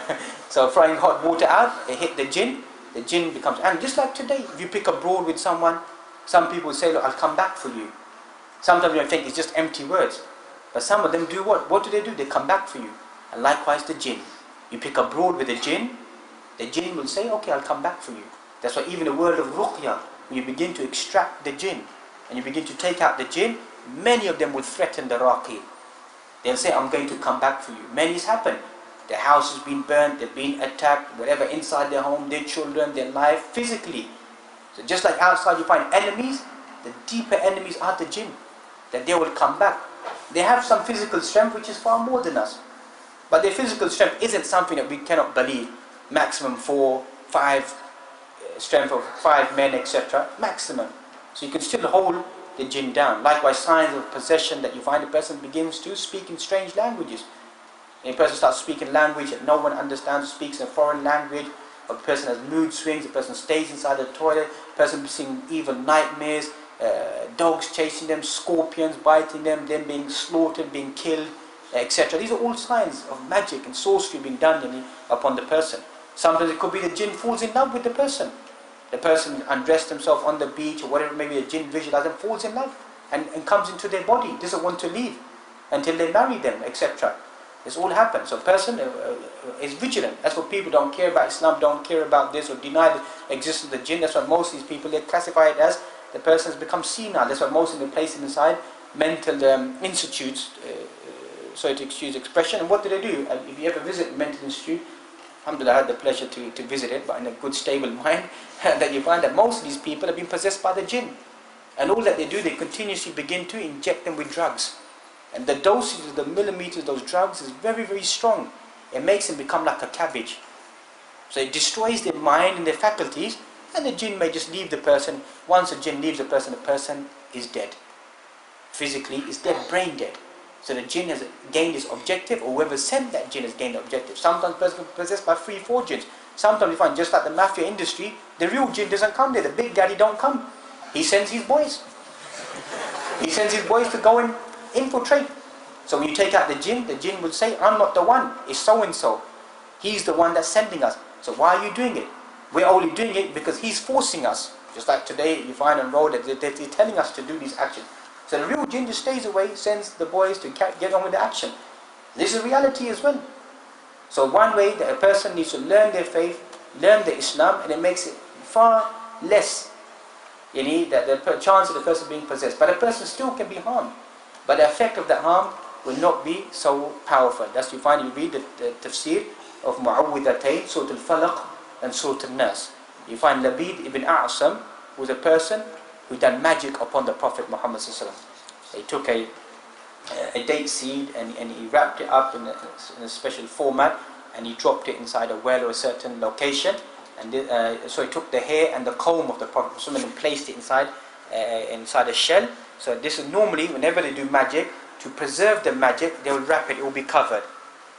S1: So throwing hot water out, it hit the jinn becomes angry. Just like today, if you pick a brawl with someone, some people say, look, I'll come back for you. Sometimes you think it's just empty words. But some of them do what? What do? They come back for you. And likewise the jinn. You pick a brawl with the jinn will say, okay, I'll come back for you. That's why even the word of ruqya, when you begin to extract the jinn, and you begin to take out the jinn, many of them will threaten the raqi. They'll say, I'm going to come back for you. Many's happened. Their house has been burnt, they've been attacked, whatever, inside their home, their children, their life, physically. So just like outside you find enemies, the deeper enemies are the jinn, that they will come back. They have some physical strength which is far more than us. But their physical strength isn't something that we cannot believe. Maximum 4, 5, strength of 5 men, etc. Maximum. So you can still hold the jinn down. Likewise, signs of possession that you find a person begins to speak in strange languages. A person starts speaking language that no one understands, speaks in a foreign language. A person has mood swings, a person stays inside the toilet, a person seeing evil nightmares, dogs chasing them, scorpions biting them, them being slaughtered, being killed, etc. These are all signs of magic and sorcery being done upon the person. Sometimes it could be the jinn falls in love with the person. The person undressed himself on the beach or whatever, maybe the jinn visualizes them, falls in love and comes into their body, doesn't want to leave until they marry them, etc. This all happens. So a person is vigilant. That's what people don't care about Islam, don't care about this or deny the existence of the jinn. That's why most of these people, they classify it as the person has become senile. That's why most of them place them inside mental institutes, so to excuse expression. And what do? If you ever visit a mental institute, alhamdulillah, I had the pleasure to visit it, but in a good stable mind, that you find that most of these people have been possessed by the jinn. And all that they do, they continuously begin to inject them with drugs. And the dosage of the millimeters of those drugs is very, very strong. It makes them become like a cabbage. So it destroys their mind and their faculties, and the jinn may just leave the person. Once a jinn leaves the person is dead. Physically, is dead, brain dead. So the jinn has gained his objective, or whoever sent that jinn has gained the objective. Sometimes the person is possessed by 3, 4 jinns. Sometimes you find, just like the mafia industry, the real jinn doesn't come there. The big daddy don't come. He sends his boys. He sends his boys to go and infiltrate. So when you take out the jinn will say, I'm not the one, it's so-and-so. He's the one that's sending us. So why are you doing it? We're only doing it because he's forcing us. Just like today, you find on road that they're telling us to do these actions. So the real jinn just stays away, sends the boys to get on with the action. This is reality as well. So one way that a person needs to learn their faith, learn the Islam, and it makes it far less, that the chance of the person being possessed. But a person still can be harmed. But the effect of that harm will not be so powerful. That's you find, you read the tafsir of Mu'awwidhatayn, Surah Al-Falaq and Surah Al-Nas. You find Labid ibn A'sam, who was a person who done magic upon the Prophet Muhammad sallallahu alaihi wasallam. He took a date seed and he wrapped it up in a special format, and he dropped it inside a well or a certain location. And so he took the hair and the comb of the Prophet sallallahu alaihi wasallam and placed it inside inside a shell. So this is normally, whenever they do magic, to preserve the magic, they will wrap it, it will be covered.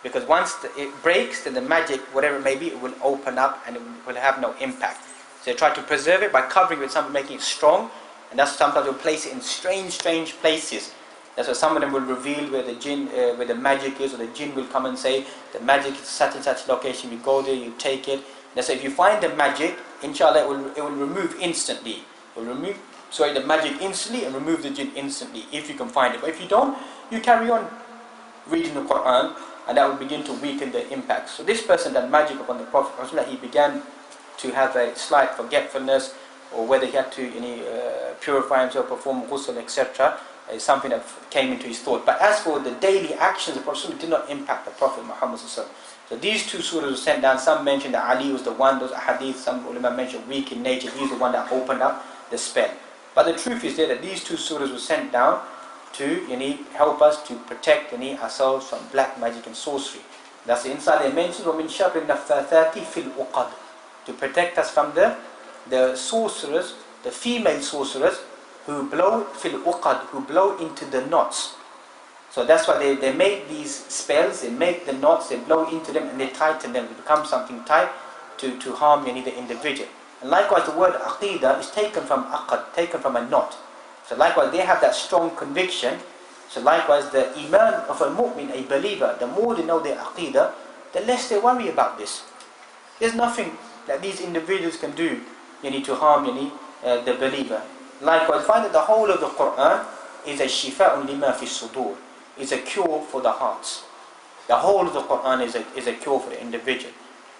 S1: Because once it breaks, then the magic, whatever it may be, it will open up and it will have no impact. So they try to preserve it by covering it with something, making it strong. And that's sometimes they'll place it in strange places. That's why some of them will reveal where the jinn, where the magic is, or the jinn will come and say, the magic is such and such location, you go there, you take it. That's why if you find the magic, inshallah it will remove instantly. It will remove the magic instantly and remove the jinn instantly, if you can find it. But if you don't, you carry on reading the Quran, and that will begin to weaken the impact. So this person did magic upon the Prophet, he began to have a slight forgetfulness, or whether he had to purify himself, perform ghusl, etc., is something that came into his thought. But as for the daily actions, the Prophet did not impact the Prophet Muhammad. So these two surahs were sent down. Some mention that Ali was the one, those hadith, some ulama mention weak in nature, he's the one that opened up the spell. But the truth is there that these two surahs were sent down to help us to protect ourselves from black magic and sorcery. That's the inside they mentioned, وَمِنْ شَرِّ النَّفَّاثَاتِ فِي الْعُقَدِ, to protect us from the sorcerers, the female sorcerers, who blow fil uqad, who blow into the knots. So that's why they make these spells, they make the knots, they blow into them and they tighten them, it becomes something tight to harm the individual. And likewise the word aqidah is taken from aqad, taken from a knot. So likewise they have that strong conviction. So likewise the iman of a mu'min, a believer, the more they know their aqidah, the less they worry about this. There's nothing that these individuals can do to harm the believer. Likewise, find that the whole of the Quran is a shifa'un lima fi sudur, is a cure for the hearts. The whole of the Quran is a cure for the individual.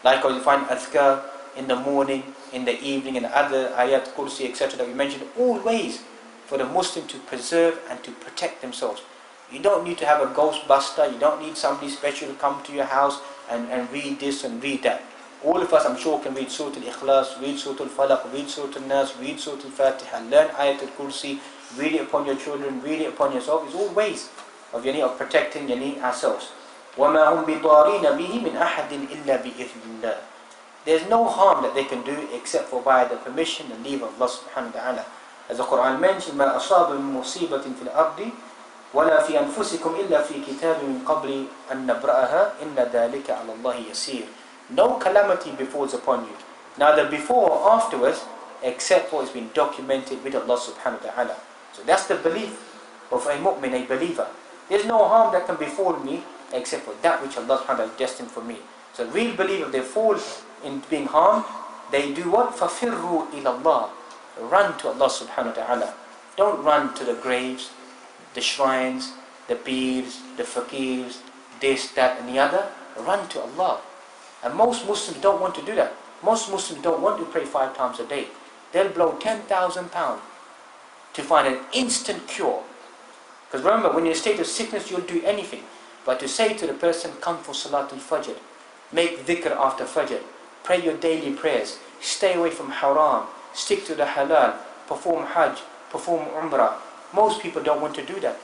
S1: Likewise, you find adhkar in the morning, in the evening, and other ayat, kursi, etc. that we mentioned, all ways for the Muslim to preserve and to protect themselves. You don't need to have a ghostbuster, you don't need somebody special to come to your house and read this and read that. All of us, I'm sure, can read Surah Al-Ikhlas, read Surah Al-Falaq, read Surah Al-Nas, read Surah Al-Fatiha, learn Ayat Al-Kursi, read it upon your children, read it upon yourself. It's all ways of protecting ourselves. وَمَا هُمْ بِضَارِينَ بِهِ مِنْ أَحَدٍ إِلَّا بِإِذْنِ اللَّهِ. There's no harm that they can do except for by the permission and leave of Allah subhanahu wa ta'ala. As the Quran mentions, مَا أَصَابَ مِن مُصِيبَةٍ فِي الْأَرْضِ وَلَا فِي أَنفُسِكُمْ إِلَّا فِي كِتَابٍ مِنْ قَبْلِ أَنْ نَبْرَأَهَا إِنَّ ذَلِكَ عَلَى اللَّهِ يَسِيرٌ. No calamity befalls upon you, neither before or afterwards, except what has been documented with Allah subhanahu wa ta'ala. So that's the belief of a mu'min, a believer. There's no harm that can befall me except for that which Allah subhanahu wa ta'ala has destined for me. So a real believer, if they fall in being harmed, they do what? فَفِرُّوا إِلَى اللَّهِ. Run to Allah subhanahu wa ta'ala. Don't run to the graves, the shrines, the peers, the faqirs, this, that and the other. Run to Allah. And most Muslims don't want to do that. Most Muslims don't want to pray 5 times a day. They'll blow £10,000 to find an instant cure. Because remember, when you're in a state of sickness, you'll do anything. But to say to the person, come for Salatul Fajr, make dhikr after Fajr, pray your daily prayers, stay away from haram, stick to the halal, perform hajj, perform umrah. Most people don't want to do that.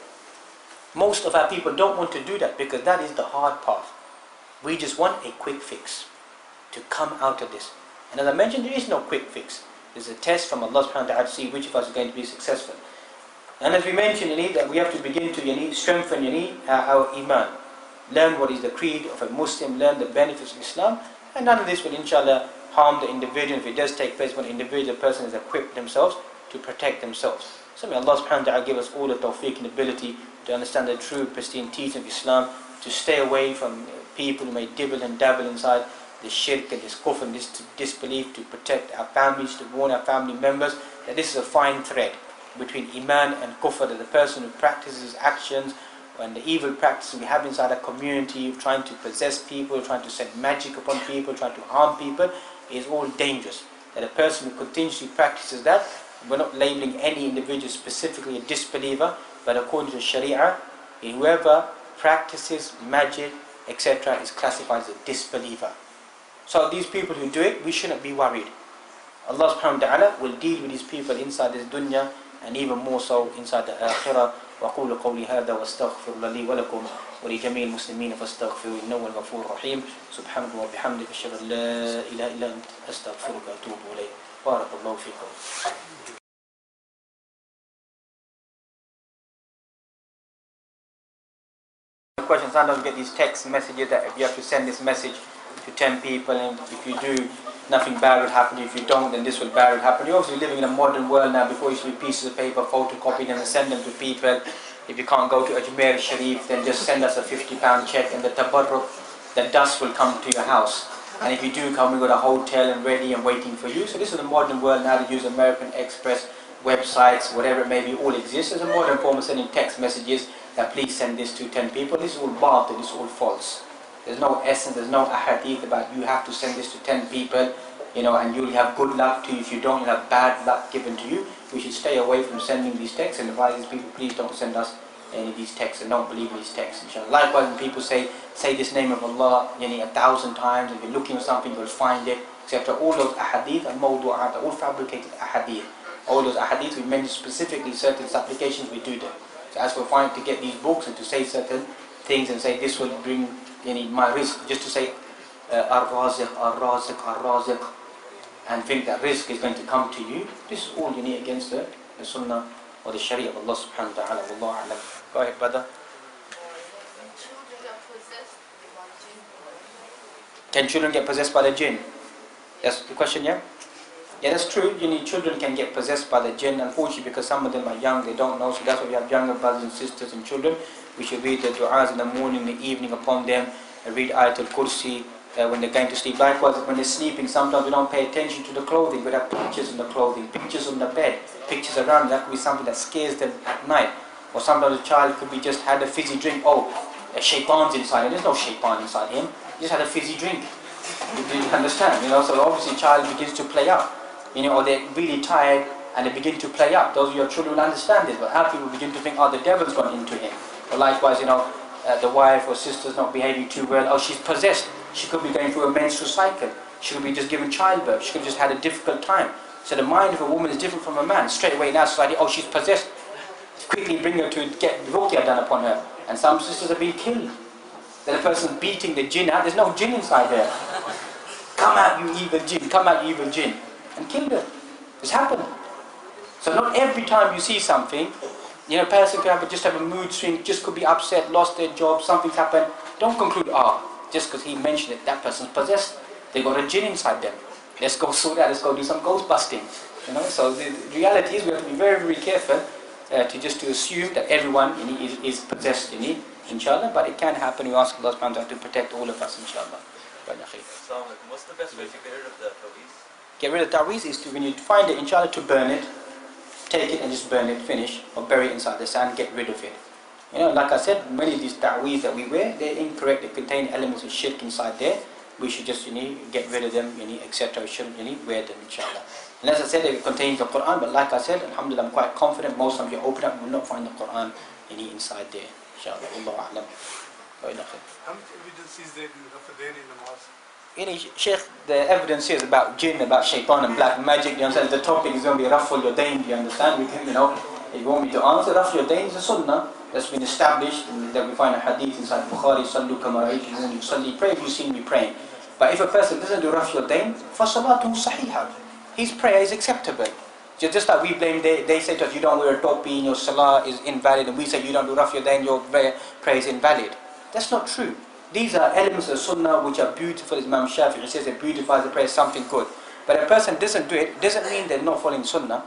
S1: Most of our people don't want to do that because that is the hard path. We just want a quick fix to come out of this. And as I mentioned, there is no quick fix. There's a test from Allah subhanahu wa ta'ala to see which of us is going to be successful. And as we mentioned, that we have to begin to strengthen our iman. Learn what is the creed of a Muslim, learn the benefits of Islam, and none of this will inshallah harm the individual. If it does take place when an individual person has equipped themselves to protect themselves. So may Allah subhanahu wa ta'ala give us all the tawfiq and ability to understand the true pristine teaching of Islam, to stay away from people who may dibble and dabble inside this shirk and this kufr and this disbelief, to protect our families, to warn our family members that this is a fine thread between iman and kufr, that the person who practices actions and the evil practices we have inside a community, trying to possess people, trying to set magic upon people, trying to harm people, is all dangerous. That a person who continuously practices that, we're not labeling any individual specifically a disbeliever, but according to Sharia, whoever practices magic, etc., is classified as a disbeliever. So these people who do it, we shouldn't be worried. Allah subhanahu wa ta'ala will deal with these people inside this dunya and even more so inside the akhirah. وَقُولُ قَوْلِ هَذَا وَاسْتَغْفِرُ لَلِي وَلَكُمْ وَلِجَمِيعِ الْمُسْلِمِينَ فَاسْتَغْفِرُوا إِنَّهُ هُوَ الْغَفُورُ الرَّحِيمُ سُبْحَانَكَ وَبِحَمْدِكَ أَشْهَدُ أَن لَّا إِلَهَ إِلَّا أَنتَ أَسْتَغْفِرُكَ وَأَتُوبُ إِلَيْكَ بارك الله فيكم. question, sometimes we get these text messages that if you have to send this message to 10 people, and if you do, nothing bad will happen. If you don't, then this will bad will happen. You're obviously living in a modern world now. Before, you used to be pieces of paper, photocopy them and send them to people. If you can't go to Ajmer Sharif, then just send us a £50 check, and the tabarruk, the dust will come to your house. And if you do come, we've got a hotel and ready and waiting for you. So this is the modern world now. They use American Express, websites, whatever it may be, all exists. There's a modern form of sending text messages that please send this to 10 people. This is all batil, this is all false. There's no essence, there's no ahadith about you have to send this to 10 people, and you'll have good luck to you. If you don't, you'll have bad luck given to you. We should stay away from sending these texts and advise these people, please don't send us any of these texts and don't believe in these texts, inshallah. Likewise, when people say this name of Allah 1,000 times, if you're looking for something, you'll find it, etc. All those ahadith and mawdu'at are all fabricated ahadith. All those ahadith, we mentioned specifically certain supplications, we do them. So as we're trying to get these books and to say certain things and say this will bring my risk, just to say ar-raziq, ar-raziq, ar-raziq, and think that risk is going to come to you, this is all against the sunnah or the sharia of Allah subhanahu wa ta'ala. Wallahu a'lam. Go ahead, brother. Can children get possessed by the jinn? That's the question, yeah? Yeah, that's true. Children can get possessed by the jinn, unfortunately, because some of them are young, they don't know. So that's why we have younger brothers and sisters and children. We should read the du'as in the morning, the evening upon them, and read Ayatul Kursi when they're going to sleep. Likewise, when they're sleeping, sometimes we don't pay attention to the clothing. We have pictures on the clothing, pictures on the bed, pictures around. That could be something that scares them at night. Or sometimes a child could be just had a fizzy drink. Oh, a shaitan's inside him. There's no shaitan inside him. He just had a fizzy drink. You understand? So obviously, a child begins to play up. Or they're really tired and they begin to play up. Those of your children will understand this, but our people begin to think, the devil's gone into him. Or likewise, the wife or sister's not behaving too well. Oh, she's possessed. She could be going through a menstrual cycle. She could be just given childbirth. She could have just had a difficult time. So the mind of a woman is different from a man. Straight away in our society, she's possessed. Quickly bring her to get ruqyah done upon her. And some sisters are being killed. Then the person's beating the jinn out. There's no jinn inside there. Come out, you evil jinn. Come out, you evil jinn. And killed her. It's happened. So not every time you see something, a person could just have a mood swing, just could be upset, lost their job, something's happened. Don't conclude, just because he mentioned it, that person's possessed. They got a jinn inside them. Let's go sort that, let's go do some ghost busting. So the reality is we have to be very, very careful to assume that everyone is possessed, inshallah, but it can happen. We ask Allah subhanahu wa ta'ala to protect all of us, inshallah.
S2: What's the best way to get rid of the ta'weez?
S1: Get rid of ta'weez is to, when you find it, inshallah, to burn it, take it and just burn it, finish, or bury it inside the sand, get rid of it. Like I said, many of these ta'weez that we wear, they're incorrect, they contain elements of shirk inside there. We should just, get rid of them, etc. We shouldn't, wear them, inshallah. And as I said, it contains the Quran, but like I said, alhamdulillah, I'm quite confident, most times you open up, you will not find the Quran, inside there, inshallah. Allahu a'lam.
S3: How much evidence is there in Rafadain in the mosque?
S1: Sheikh, the evidence is about jinn, about shaitan and black magic, you understand? The topic is going to be Raful Yadain, you understand? We can, if you want me to answer, Raful Yadain is a sunnah that's been established, that we find a hadith inside Bukhari, Sallu kama ra'aytumuni usalli, pray if you see me praying. But if a person doesn't do Raful Yadain, فَصَلَاتُهُ صَحِيحًا, his prayer is acceptable. Just like we blame, they say to us, you don't wear a topi, your salah is invalid, and we say you don't do Raful Yadain, your prayer is invalid. That's not true. These are elements of sunnah which are beautiful. As Imam Shafi'i says, it beautifies the prayer, something good. But a person doesn't do it, doesn't mean they're not following sunnah.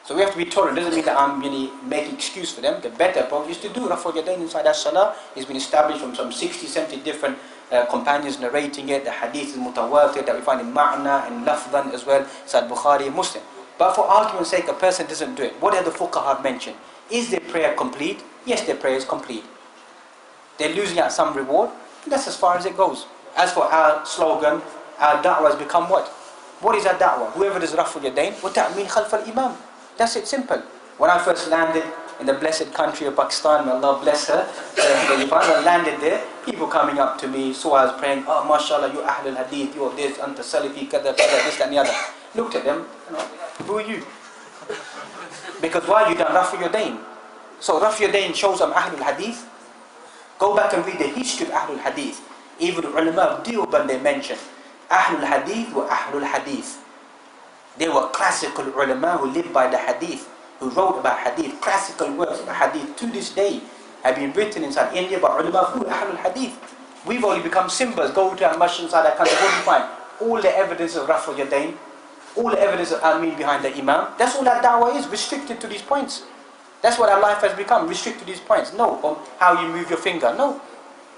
S1: So we have to be tolerant. Doesn't mean that I'm making excuse for them. The better approach is to do Raful Yadain inside our salah. It's been established from some 60, 70 different companions narrating it. The hadith is mutawatir that we find in ma'na and lafdan as well, inside Bukhari and Muslim. But for argument's sake, a person doesn't do it. What have the fuqaha mentioned? Is their prayer complete? Yes, their prayer is complete. They're losing out some reward. That's as far as it goes. As for our slogan, our da'wah has become what? What is our da'wah? Whoever does Raful Yadain, وَتَعْمِينَ خَلْفَ الْإِمَامِ. That's it, simple. When I first landed in the blessed country of Pakistan, may Allah bless her, I landed there, people coming up to me, so I was praying, mashallah, you Ahlul Hadith, you are this, anta Salafi, kada, this, that and the other. Looked at them, who are you? Because why you done Raful Yadain? So Raful Yadain shows I'm Ahlul Hadith. Go back and read the history of Ahlul Hadith. Even the ulama of Deoband, they mention Ahlul Hadith were Ahlul Hadith. They were classical ulama who lived by the Hadith, who wrote about Hadith, classical works about Hadith to this day. have been written inside India by ulama who Ahlul Hadith. We've only become symbols. Go to a masjid inside that country, what do you find? All the evidence of Raf'ul Yadayn, all the evidence of Ameen behind the Imam. That's all that da'wah is, restricted to these points. That's what our life has become, restricted to these points. No, on how you move your finger, no.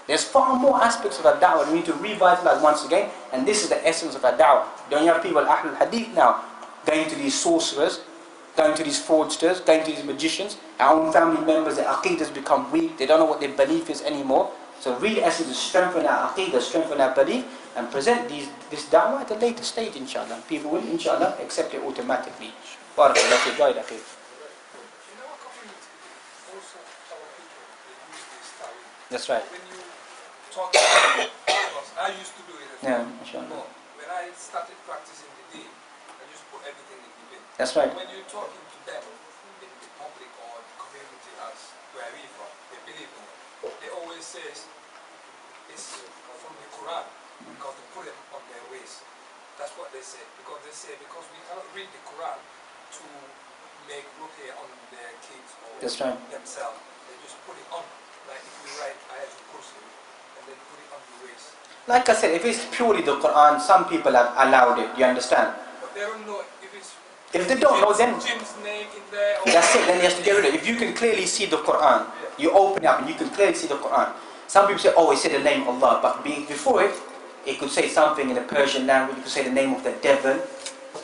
S1: There's far more aspects of our da'wah we need to revitalize once again, and this is the essence of our da'wah. Don't you have people, Ahlul Hadith now, going to these sorcerers, going to these fraudsters, going to these magicians, our own family members, their aqeedah become weak, they don't know what their belief is anymore. So real essence is strengthen our aqeedah, strengthen our belief, and present this da'wah at a later stage, inshallah. People will, inshallah, accept it automatically. Barakallahu fi guide, akhi.
S3: In our community, most of our people, they use this ta'wil.
S1: That's right.
S3: When you talk about us, I used to do it as
S1: Yeah,
S3: well.
S1: inshallah.
S3: But when I started practicing the deen, I just put everything in the bin.
S1: That's right.
S3: When you're talking to them in the public or the community as where we from, they believe in it. They always say it's from the Quran because they put it on their waist. That's what they say. Because they say because we cannot read the Quran to make ruqyah on their kids or
S1: That's right.
S3: themselves. They just put it on. Like if we write Ayatul Kursi and then put it on the waist.
S1: Like I said, if it's purely the Quran, some people have allowed it, you understand?
S3: But they don't know if it's
S1: If they don't know, then
S3: Jim's name in there or
S1: that's it, then he has to get rid of it. If you can clearly see the Quran, you open it up and you can clearly see the Quran. Some people say, oh, it said the name of Allah, but before it, it could say something in the Persian language, it could say the name of the devil,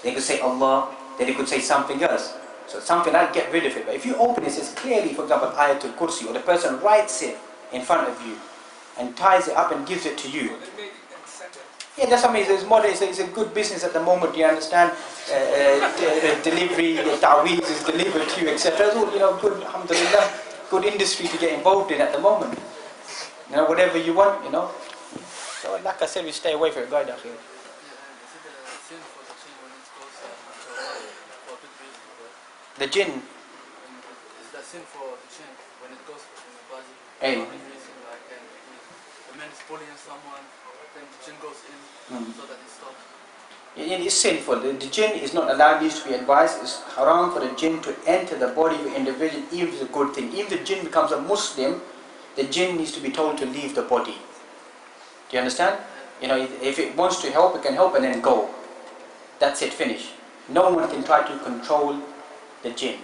S1: they could say Allah, then it could say something else. So something like get rid of it. But if you open it, it says clearly, for example, Ayatul Kursi, or the person writes it in front of you and ties it up and gives it to you.
S3: they made it and sent it.
S1: Yeah, that's what I mean. It's modern. It's a good business at the moment. You understand? Delivery, ta'weez is delivered to you, etc. It's all, you know, good. Alhamdulillah, good industry to get involved in at the moment. You know, whatever you want, you know. So, like I said, we stay away from it. Go ahead, Akhi. The jinn.
S4: Is that sin for the jinn when it goes in the body?
S1: Hey.
S4: For any reason, like if a man is bullying someone, then the jinn goes in so that it stops.
S1: It is sinful. The jinn is not allowed, needs to be advised. It's haram for the jinn to enter the body of an individual, even if it's a good thing. Even if the jinn becomes a Muslim, the jinn needs to be told to leave the body. Do you understand? You know, if it wants to help, it can help and then go. That's it, finish. No one can try to control the jinn.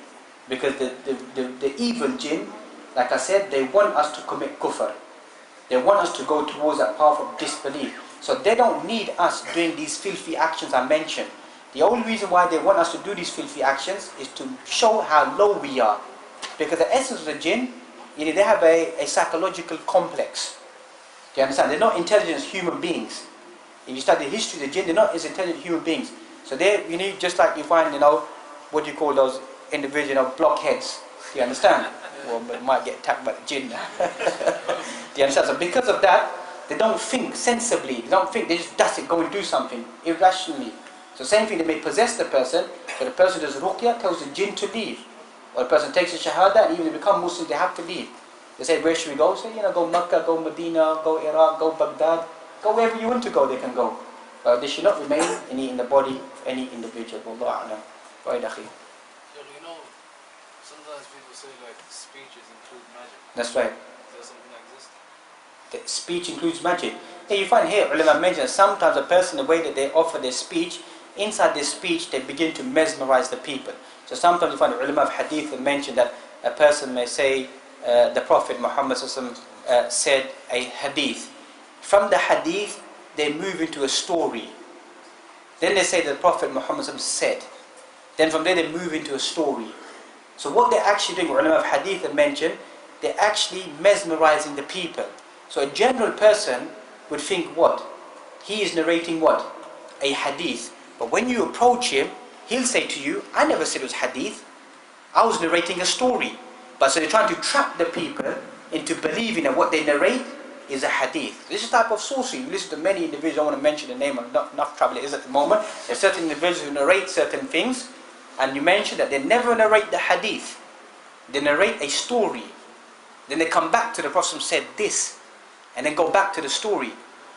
S1: Because the evil jinn, like I said, they want us to commit kufr. They want us to go towards that path of disbelief. So they don't need us doing these filthy actions I mentioned. The only reason why they want us to do these filthy actions is to show how low we are. Because the essence of the jinn, you know, they have a psychological complex. Do you understand? They're not intelligent as human beings. If you study the history of the jinn, they're not as intelligent human beings. So they, you need, just like you find, you know, what do you call those individuals, you know, blockheads. Do you understand? Well, but might get attacked by the jinn. Do you understand? So because of that, they don't think sensibly. They don't think. They just does it, go and do something irrationally. So same thing, they may possess the person, but the person does ruqyah, tells the jinn to leave. Or the person takes a shahada, and even if they become Muslims, they have to leave. They say, where should we go? Say, you know, go Mecca, go Medina, go Iraq, go Baghdad. Go wherever you want to go, they can go. But they should not remain in the body of any individual. Wallahu a'lam. Go ahead, akhi.
S4: You know, sometimes people say like speeches include magic.
S1: That's right.
S4: Is there something like this?
S1: The speech includes magic. Yeah, you find here, ulama mentioned, sometimes a person, the way that they offer their speech, inside their speech, they begin to mesmerize the people. So sometimes you find the ulama of hadith that mention that a person may say, the Prophet Muhammad said a hadith. From the hadith, they move into a story. Then they say the Prophet Muhammad said. Then from there they move into a story. So what they're actually doing, ulama of hadith that mentioned, they're actually mesmerizing the people. So a general person would think what? He is narrating what? A hadith. But when you approach him, he'll say to you, I never said it was hadith. I was narrating a story. But so they're trying to trap the people into believing that what they narrate is a hadith. This is a type of sorcery. You listen to many individuals, I don't want to mention the name, not enough trouble it is at the moment. There are certain individuals who narrate certain things, and you mention that they never narrate the hadith. They narrate a story. Then they come back to the Prophet said this, and then go back to the story.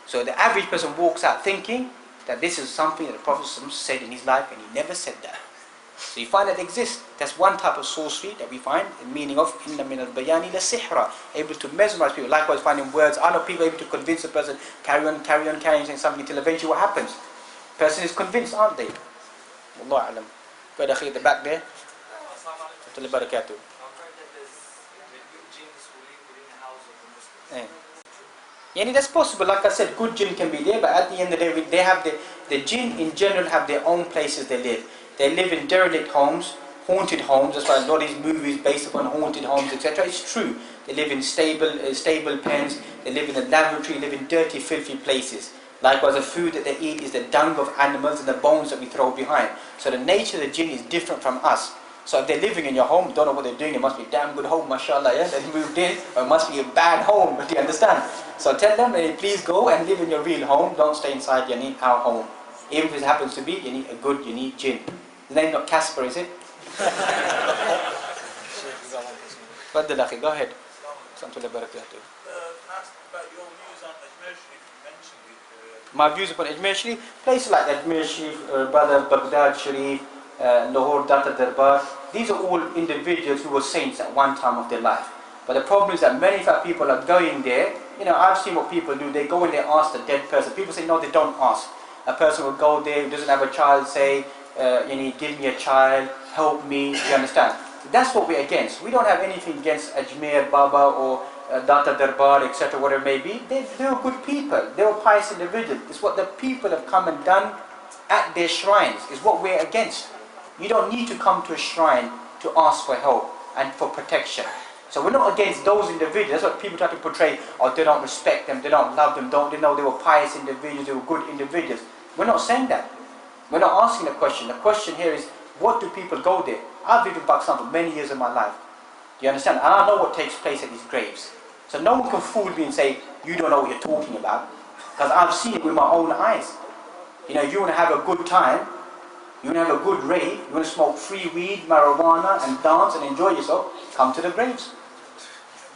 S1: So the average person walks out thinking that this is something that the Prophet said in his life, and he never said that. So you find that exists. That's one type of sorcery that we find, the meaning of inna min al-bayani la sihra, able to mesmerize people. Likewise, finding words. I know people able to convince a person, carry on, saying something until eventually what happens? Person is convinced, aren't they? Wallahu alam. Go ahead, Akhi, at the back there. Assalamu alaikum. Barakatuh. Yani that's possible. Like I said, good jinn can be there, but at the end of the day, they have the jinn in general have their own places they live. They live in derelict homes, haunted homes. That's why a lot of these movies based upon haunted homes, etc. It's true. They live in stable pens. They live in a lavatory. Live in dirty, filthy places. Likewise, the food that they eat is the dung of animals and the bones that we throw behind. So the nature of the jinn is different from us. So if they're living in your home, don't know what they're doing, it must be a damn good home, mashallah, yeah? They moved in, or it must be a bad home, do you understand? So tell them, please go and live in your real home, don't stay inside our home. Even if it happens to be unique jinn. His name not Casper, is it? Faddal akhi, go ahead. My views upon Ajmer Sharif, places like Ajmer Sharif, Brother Baghdad Sharif, Lahore Data Darbar, these are all individuals who were saints at one time of their life. But the problem is that many of our people are going there. I've seen what people do. They go and they ask the dead person. People say, no, they don't ask. A person will go there who doesn't have a child, say, give me a child, help me, you understand? That's what we're against. We don't have anything against Ajmer, Baba, or Data Darbar, etc., whatever it may be. They were good people. They were pious individuals. It's what the people have come and done at their shrines. Is what we're against. You don't need to come to a shrine to ask for help and for protection. So we're not against those individuals. That's what people try to portray. Oh, they don't respect them, they don't love them, they know they were pious individuals, they were good individuals. We're not saying that. We're not asking the question. The question here is, what do people go there? I've lived in Pakistan for many years of my life. Do you understand? And I know what takes place at these graves. So no one can fool me and say, you don't know what you're talking about. Because I've seen it with my own eyes. If you want to have a good time, you want to have a good rave, you want to smoke free weed, marijuana, and dance and enjoy yourself, come to the graves.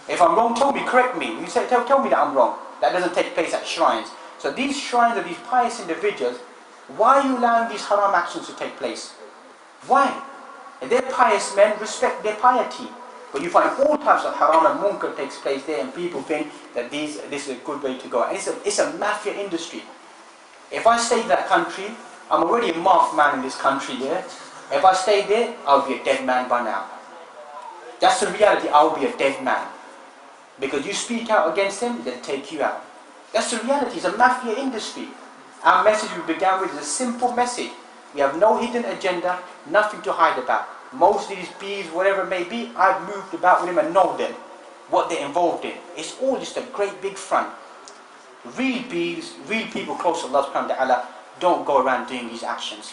S1: If I'm wrong, correct me. You say, tell me that I'm wrong. That doesn't take place at shrines. So these shrines of these pious individuals, why are you allowing these haram actions to take place? Why? If they're pious men, respect their piety. But you find all types of haram and munkar takes place there, and people think that this is a good way to go. And it's a mafia industry. If I stay in that country, I'm already a marked man in this country, yeah? If I stay there, I'll be a dead man by now. That's the reality, I'll be a dead man. Because you speak out against them, they'll take you out. That's the reality, it's a mafia industry. Our message we began with is a simple message. We have no hidden agenda, nothing to hide about. Most of these bees, whatever it may be, I've moved about with them and know them, what they're involved in. It's all just a great big front. Real bees, real people close to Allah subhanahu wa ta'ala, don't go around doing these actions.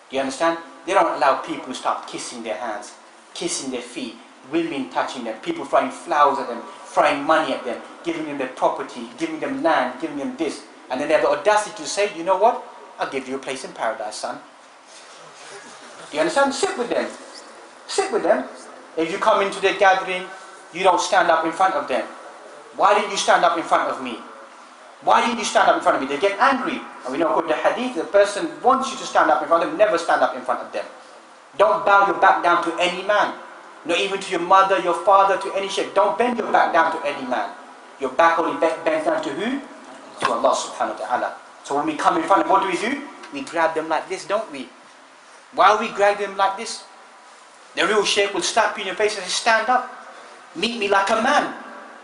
S1: Do you understand? They don't allow people to start kissing their hands, kissing their feet, women touching them, people throwing flowers at them, throwing money at them, giving them their property, giving them land, giving them this. And then they have the audacity to say, you know what? I'll give you a place in paradise, son. Do you understand? Sit with them. Sit with them. If you come into their gathering, you don't stand up in front of them. Why didn't you stand up in front of me? Why didn't you stand up in front of me? They get angry. And we know according to the hadith, the person wants you to stand up in front of them, never stand up in front of them. Don't bow your back down to any man. Not even to your mother, your father, to any shaykh. Don't bend your back down to any man. Your back only bends down to who? To Allah subhanahu wa ta'ala. So when we come in front of them, what do? We grab them like this, don't we? Why we grab them like this? The real shaykh will slap you in your face and say, stand up. Meet me like a man.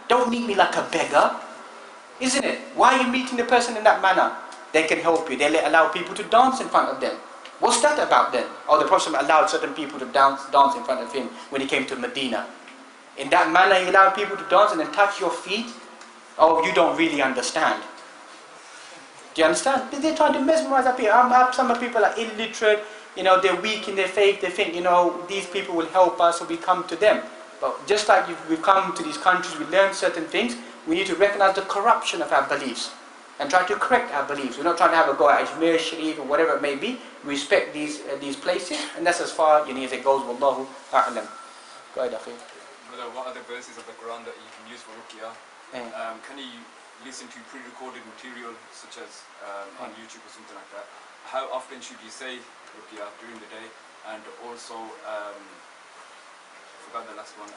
S1: Don't meet me like a beggar. Isn't it? Why are you meeting the person in that manner? They can help you. They allow people to dance in front of them. What's that about then? Oh, the Prophet allowed certain people to dance in front of him when he came to Medina. In that manner, he allowed people to dance and then touch your feet. Oh, you don't really understand. Do you understand? They're trying to mesmerize our people. Some people are illiterate. They're weak in their faith. They think, these people will help us, so we come to them. But just like we've come to these countries, we learn certain things. We need to recognize the corruption of our beliefs and try to correct our beliefs. We're not trying to have a go at Ajmer Sharif or whatever it may be. We respect these places, and that's as far as it goes. Wallahu a'lam. Go ahead, Akhi.
S5: Brother, what are the verses of the Quran that you can use for ruqyah? Can you listen to pre-recorded material such as on YouTube or something like that? How often should you say ruqyah during the day? And also, I forgot the last one.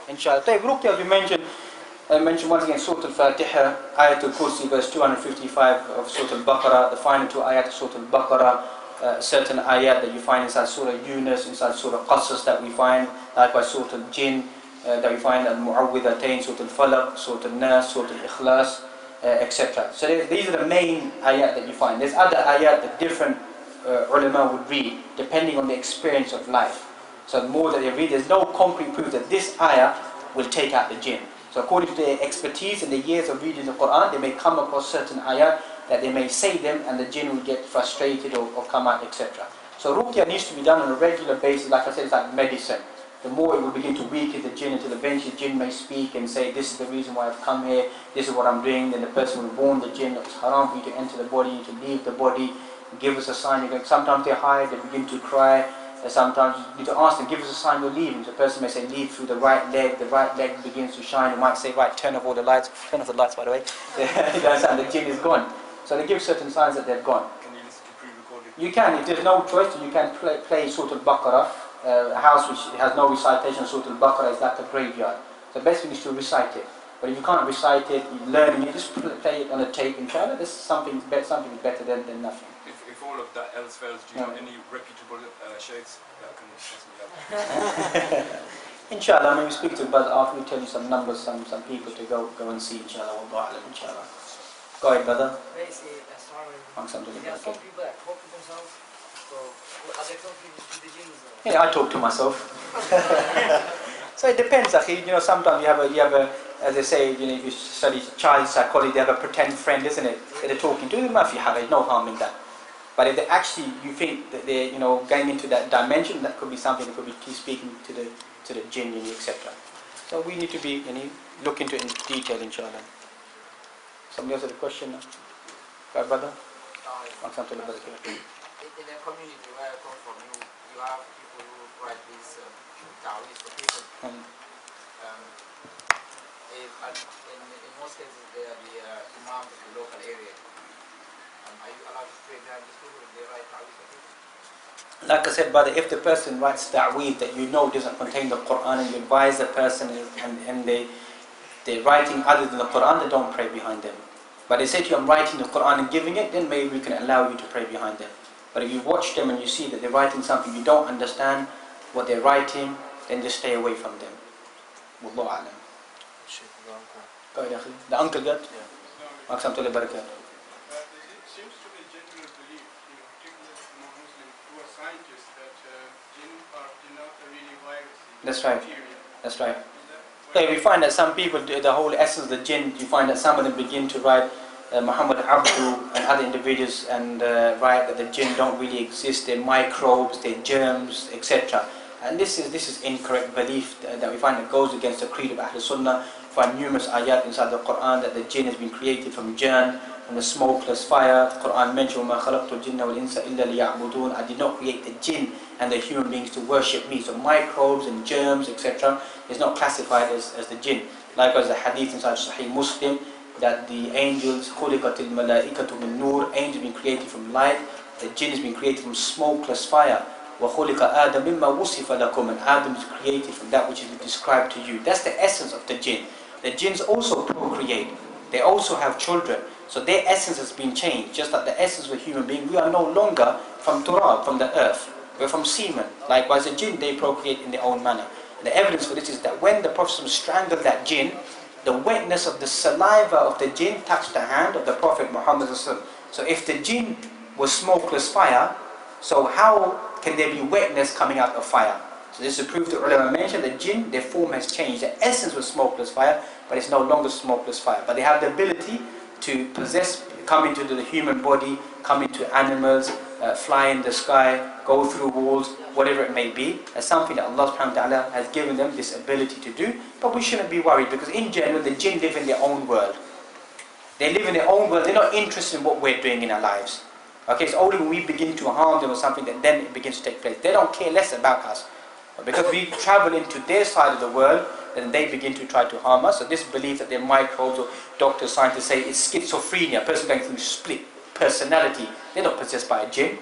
S1: Inshallah. طيب, Ruqya, we mentioned once again Surah Al-Fatiha, Ayatul Kursi, verse 255 of Surah Al-Baqarah, the final two ayat of Surah Al-Baqarah, certain ayat that you find inside Surah Yunus, inside Surah Qasas that we find, likewise Surah Al-Jinn, that we find Al-Mu'awwidhatayn, Surah Al-Falaq, Surah Al-Nas, Surah Al-Ikhlas, etc. So these are the main ayat that you find. There's other ayat that different ulama would read, depending on the experience of life. So the more that they read, there's no concrete proof that this ayah will take out the jinn. So according to their expertise and the years of reading the Quran, they may come across certain ayat that they may say them and the jinn will get frustrated or come out, etc. So ruqya needs to be done on a regular basis. Like I said, it's like medicine. The more it will begin to weaken the jinn until eventually the jinn may speak and say, this is the reason why I've come here, this is what I'm doing. Then the person will warn the jinn that it's haram for you to enter the body, you to leave the body, give us a sign. Sometimes they hide, they begin to cry. Sometimes you need to ask them, give us a sign you're leaving. So the person may say, leave through the right leg begins to shine. You might say, right, turn off all the lights. Turn off the lights, by the way. And the jinn is gone. So they give certain signs that they've gone.
S5: Can you listen to pre-recorded?
S1: You can, if there's no choice, you can play Surah Al-Baqarah. A house which has no recitation of Surah Al-Baqarah is like a graveyard. The best thing is to recite it. But if you can't recite it, you learn it, just play it on a tape. Inshallah, this is something better than nothing.
S5: If all of that else fails, do you know any reputable sheikhs that can possibly help?
S1: Inshallah, when we speak to Brother after, we tell you some numbers, some people to go and see. Inshallah, wallahu alam, inshallah. Go ahead, brother.
S6: There are some people that talk to themselves. So are they talking to the jinns?
S1: Yeah, I talk to myself. So it depends, akhi. Sometimes you have a, as they say, if you study child psychology, they have a pretend friend, isn't it? That they're talking to. No harm in that. But if they actually, you think that they're, going into that dimension, that could be something that could be speaking to the jinn, etc. So we need to be, look into it in detail, inshallah. Somebody else had a question? Right, brother?
S6: In the community where I come from, you have people who write these dawis for people. In most cases, they are the imams of the local area. Are you allowed to pray behind these people if they write dawis for people?
S1: Like I said, brother, if the person writes ta'weed that doesn't contain the Quran, and you advise the person and they're writing other than the Quran, then don't pray behind them. But they say to you, I'm writing the Quran and giving it, then maybe we can allow you to pray behind them. But if you watch them and you see that they're writing something you don't understand what they're writing, then just stay away from them. Wallahu alam. Go ahead, akhi. The uncle got? Yeah. It seems to be
S7: general belief, particularly among Muslims who are scientists, that jinn are not really viruses.
S1: That's right. That's right. Yeah, we find that some people, the whole essence of the jinn, you find that some of them begin to write Muhammad Abdu and other individuals and write that the jinn don't really exist, they're microbes, they're germs, etc. And this is incorrect belief that we find that goes against the creed of Ahlul Sunnah. We find numerous ayat inside the Quran that the jinn has been created from jan, from the smokeless fire. The Quran mentions, وَمَا خَلَقْتُ الْجِنَّ وَالْإِنسَ إِلَّا لِيَعْبُدُونَ. I did not create the jinn and the human beings to worship me. So microbes and germs, etc. is not classified as the jinn. Likewise, the hadith inside Sahih Muslim that the angels, خُلِقَتِ الْمَلَائِكَةُ مِن نُور, angels have been created from light, the jinn has been created from smokeless fire. وَخُلِقَ آدَمْ مِمَّا وُصِفَ لَكُمْ, and Adam is created from that which is described to you. That's the essence of the jinn. The jinns also procreate. They also have children. So their essence has been changed. Just like the essence of a human being, we are no longer from turab, from the earth. We're from semen. Likewise, the jinn, they procreate in their own manner. The evidence for this is that when the Prophet strangled that jinn, the wetness of the saliva of the jinn touched the hand of the Prophet Muhammad. So if the jinn was smokeless fire, so how can there be wetness coming out of fire? So this is a proof that ulama mentioned the jinn, their form has changed. The essence was smokeless fire, but it's no longer smokeless fire. But they have the ability to possess, come into the human body, come into animals, fly in the sky, go through walls, whatever it may be. That's something that Allah subhanahu wa ta'ala has given them this ability to do. But we shouldn't be worried, because in general the jinn live in their own world. They live in their own world. They're not interested in what we're doing in our lives. Okay, it's only when we begin to harm them or something that then it begins to take place. They don't care less about us. But because we travel into their side of the world, then they begin to try to harm us. So this belief that they're microbes, or doctors, scientists say it's schizophrenia, a person going through split personality, they're not possessed by a jinn.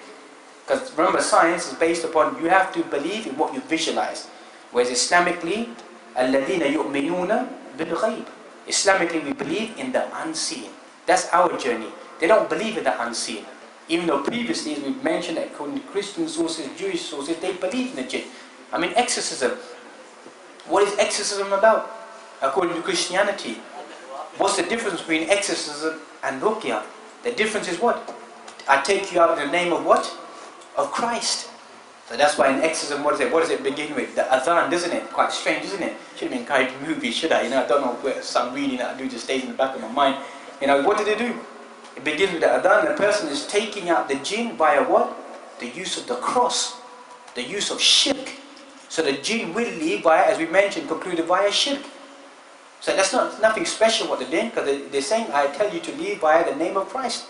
S1: Because remember, science is based upon, you have to believe in what you visualize. Whereas Islamically, الَّذِينَ يُؤْمِنُونَ بِالْغَيْبِ. Islamically, we believe in the unseen. That's our journey. They don't believe in the unseen. Even though previously, as we mentioned, according to Christian sources, Jewish sources, they believe in the jinn. I mean, exorcism. What is exorcism about? According to Christianity. What's the difference between exorcism and ruqya? The difference is what? I take you out in the name of what? Of Christ. So that's why in exorcism, what does it begin with? The adhan, doesn't it? Quite strange, isn't it? Should have been kind of movie, should I? I don't know where some reading that I do just stays in the back of my mind. What did they do? It begins with the adhan. The person is taking out the jinn via what? The use of the cross. The use of shirk. So the jinn will leave via, as we mentioned, concluded via shirk. So that's nothing special what they're doing, because they're saying, I tell you to leave via the name of Christ.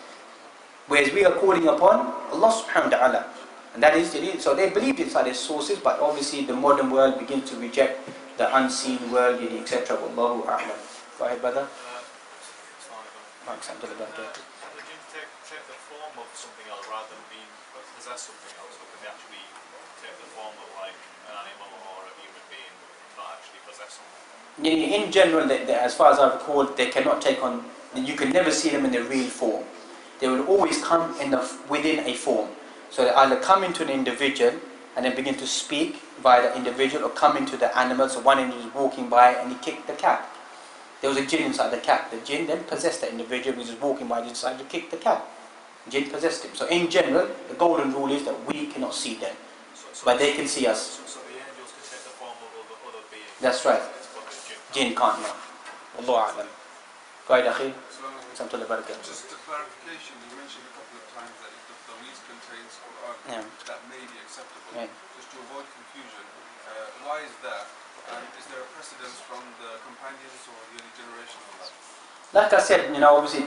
S1: Whereas we are calling upon Allah subhanahu wa ta'ala. And that is, so they believed inside their sources, but obviously the modern world begins to reject the unseen world, etc. Wallahu a'lam. Go ahead, brother.
S8: The jinn take the form of something else rather than being possess something else, or can they actually take the form of like an animal or a human being, not actually possess something?
S1: In general, as far as I recall, they cannot take on, you can never see them in their real form. They will always come within a form. So they either come into an individual and then begin to speak via the individual, or come into the animal. So one individual is walking by and he kicked the cat. There was a jinn inside the cat. The jinn then possessed the individual who was just walking by and decided to kick the cat. The jinn possessed him. So in general, the golden rule is that we cannot see them, but they can see us.
S8: So the angels can take the form of other beings.
S1: That's right. Jinn can't now. Allahu a'lam. Go ahead, Akhi.
S9: Just a clarification, you mentioned a couple of times that if the Tawheed contains Quran, that may be acceptable.
S1: Right.
S9: Just to avoid confusion, why is that? And is there a precedence from the companions or the early generation on that?
S1: Like I said, obviously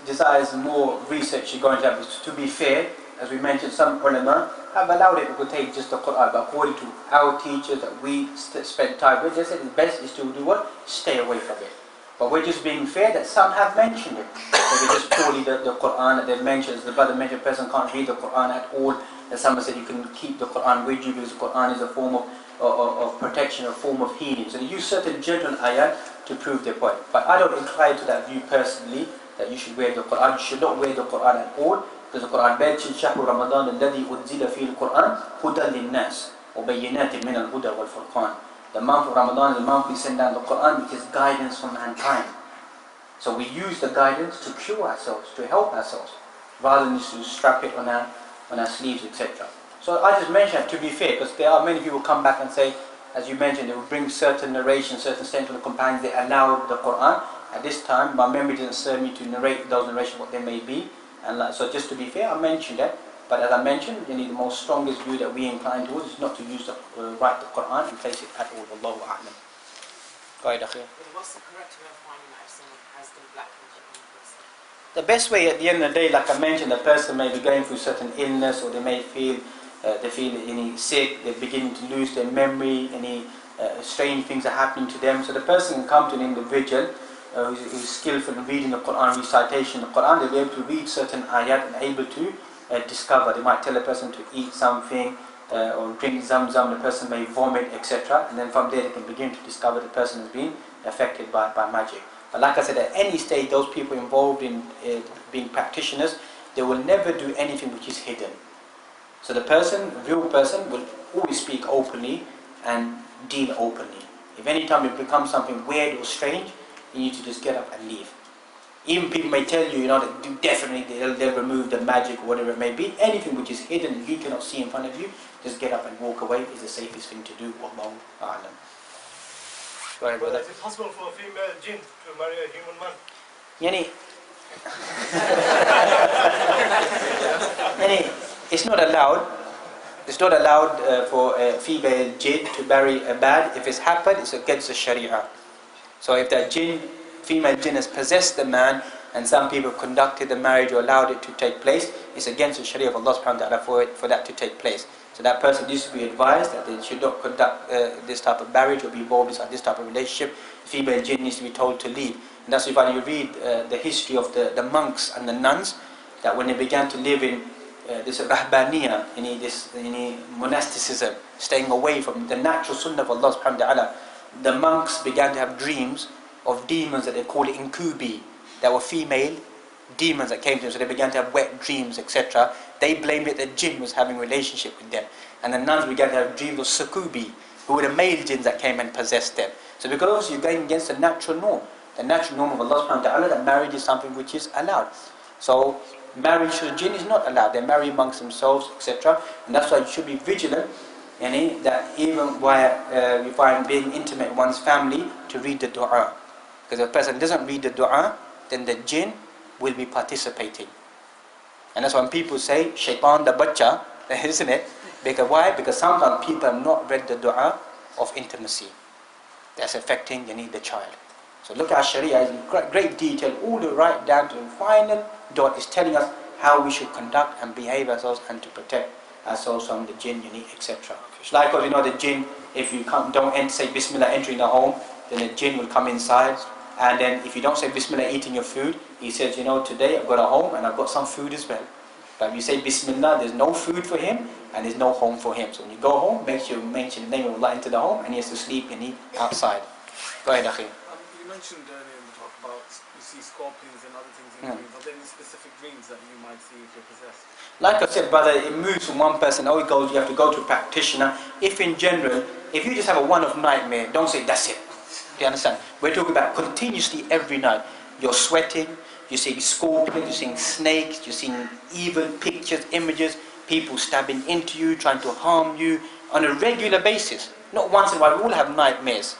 S1: desires more research you're going to have. To be fair, as we mentioned, some ulama have allowed it to take just the Quran, but according to our teachers that we spend time with, they said the best is to do what? Stay away from it. But we're just being fair that some have mentioned it. Maybe just purely the Quran that they've mentioned. The brother mentioned a person can't read the Quran at all. And some have said you can keep the Quran with you because the Quran is a form of protection, a form of healing. So they use certain general ayat to prove their point. But I don't incline to that view personally, that you should wear the Quran. You should not wear the Quran at all, because the Quran mentions شهر رمضان الذي أنزل فيه القرآن هدى للناس وبينات من الهدى والفرقان. The month of Ramadan is the month we send down the Quran, which is guidance for mankind. So we use the guidance to cure ourselves, to help ourselves, rather than just to strap it on our sleeves, etc. So I just mentioned to be fair, because there are many people who come back and say, as you mentioned, they will bring certain narrations, certain statements from the companions, they allowed the Quran. At this time, my memory doesn't serve me to narrate those narrations, what they may be. And so just to be fair, I mentioned that. But as I mentioned, the most strongest view that we incline towards is not to use write the Quran and place it at all. Allahu a'lam. Go ahead, Akhir.
S10: What's the correct way of finding out if someone has the black magic on the person?
S1: The best way at the end of the day, like I mentioned, the person may be going through certain illness, or they may feel any sick, they're beginning to lose their memory, any strange things are happening to them. So the person can come to an individual who's skillful in reading the Quran, recitation of the Quran. They'll be able to read certain ayat and able to discover. They might tell a person to eat something or drink zamzam, the person may vomit, etc. And then from there they can begin to discover the person has been affected by magic. But like I said, at any stage, those people involved in being practitioners, they will never do anything which is hidden. So the real person, will always speak openly and deal openly. If any time it becomes something weird or strange, you need to just get up and leave. Even people may tell you, that definitely they'll remove the magic or whatever it may be. Anything which is hidden, you cannot see in front of you, just get up and walk away is the safest thing to do. Wallahu a'lam. Go ahead, brother.
S11: Is it possible for a female jinn to marry a human man?
S1: It's not allowed. It's not allowed for a female jinn to marry a man. If it's happened, it's against the Sharia. So if that female jinn has possessed the man, and some people conducted the marriage or allowed it to take place, it's against the Sharia of Allah subhanahu wa ta'ala for that to take place. So that person needs to be advised that they should not conduct this type of marriage or be involved in this type of relationship. The female jinn needs to be told to leave. And that's why you read the history of the monks and the nuns, that when they began to live in this rahbaniya, this monasticism, staying away from the natural sunnah of Allah subhanahu wa ta'ala, the monks began to have dreams of demons that they call incubi, that were female demons that came to them, so they began to have wet dreams, etc. They blamed it that jinn was having a relationship with them. And the nuns began to have dreams of sukubi, who were the male jinns that came and possessed them. So because you're going against the natural norm of Allah subhanahu wa ta'ala, that marriage is something which is allowed. So marriage to the jinn is not allowed. They marry amongst themselves, etc. And that's why you should be vigilant, that even while you find being intimate with one's family, to read the dua. Because if a person doesn't read the dua, then the jinn will be participating. And that's when people say, shaitan the bacha, isn't it? Because why? Because sometimes people have not read the dua of intimacy. That's affecting the child. So look at Sharia in great detail, all the right down to the final dot is telling us how we should conduct and behave ourselves and to protect ourselves from the jinn, etc. Likewise, the jinn, if you don't say Bismillah entering the home, then the jinn will come inside. And then if you don't say Bismillah eating your food, he says, today I've got a home and I've got some food as well. But if you say Bismillah, there's no food for him and there's no home for him. So when you go home, make sure you mention the name of Allah into the home, and he has to sleep outside. Go ahead, Akhi.
S4: You mentioned earlier in the talk about you see scorpions and other things in dreams. Are there any specific dreams that you might see if you're possessed?
S1: Like I said, brother, it moves from one person, you have to go to a practitioner. If in general, if you just have a one-off nightmare, don't say that's it. Do you understand? We're talking about continuously every night. You're sweating, you're seeing scorpions, you're seeing snakes, you're seeing evil pictures, images, people stabbing into you, trying to harm you on a regular basis. Not once in a while, we all have nightmares.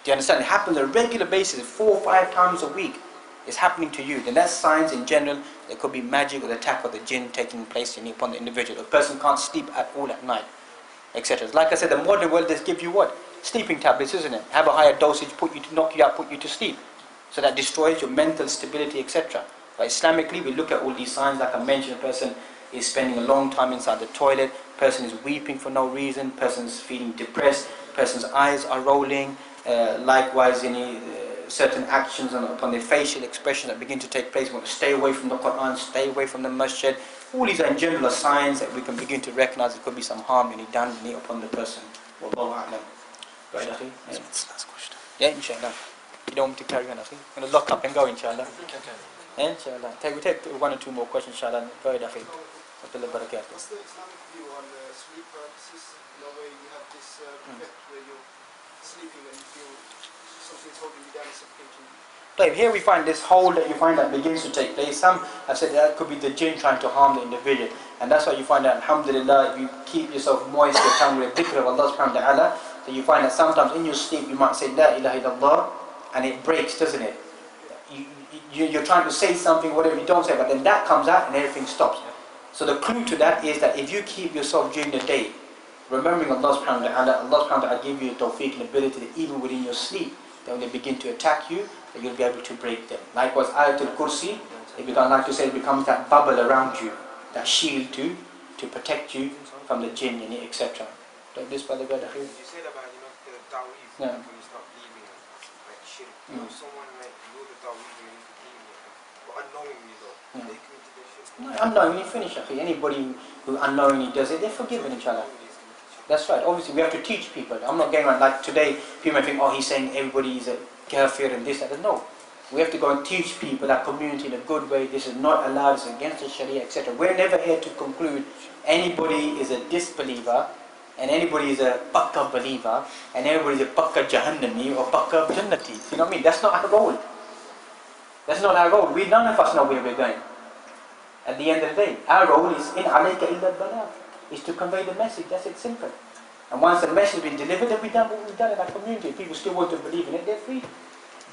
S1: Do you understand? It happens on a regular basis, 4 or 5 times a week. It's happening to you. Then that's signs in general. There could be magic or the attack of the jinn taking place upon the individual. The person can't sleep at all at night, etc. Like I said, the modern world does give you what? Sleeping tablets, isn't it? Have a higher dosage, knock you out, put you to sleep. So that destroys your mental stability, etc. But Islamically, we look at all these signs. Like I mentioned, a person is spending a long time inside the toilet, person is weeping for no reason, person's feeling depressed, person's eyes are rolling, likewise certain actions upon their facial expression that begin to take place. We want to stay away from the Quran, stay away from the masjid. All these are in general signs that we can begin to recognize there could be some harm done upon the person. Wallahu a'lam. Go ahead, Akhi. Last question. Yeah, inshallah. You don't want me to carry on, Akhi. I'm going to lock up and go, inshallah. Inshallah. We take 1 or 2 more questions, inshallah. Go ahead, Akhi.
S7: What's the Islamic view on sleep paralysis? Where you have this effect where you're sleeping and you feel something's holding you down, suffocating you.
S1: Here we find this hole that you find that begins to take place. Some have said that could be the jinn trying to harm the individual. And that's why you find that, alhamdulillah, if you keep yourself moist, your tongue with the dhikr of Allah subhanahu wa ta'ala, so you find that sometimes in your sleep you might say La ilaha illallah, and it breaks, doesn't it? You're trying to say something, whatever you don't say, but then that comes out and everything stops. So the clue to that is that if you keep yourself during the day remembering Allah subhanahu wa ta'ala, Allah subhanahu wa ta'ala give you the tawfiq and ability that even within your sleep, that when they begin to attack you, that you'll be able to break them. Likewise, Ayatul Kursi, it becomes that bubble around you, that shield to protect you from the jinn, etc. Like this, by the way,
S12: you said about the ta'weez, when you start believing like shirk. Someone like the ta'weez and he's believing it, but unknowingly though, they committed their shirk.
S1: No, unknowingly finish, Akhi. Anybody who unknowingly does it, they're forgiven, inshallah. That's right. Obviously, we have to teach people. I'm not going around like today. People might think, he's saying everybody is a kafir and this, that. No. We have to go and teach people, that community, in a good way. This is not allowed. It's against the Sharia, etc. We're never here to conclude anybody is a disbeliever, and anybody is a pakka believer, and everybody is a pakka jahannami or pakka jannati. You know what I mean? That's not our role. That's not our role. None of us know where we're going. At the end of the day, our role is in alayka illa balagh, is to convey the message. That's it, simple. And once the message has been delivered, then we've done what we've done in our community. If people still want to believe in it, they're free.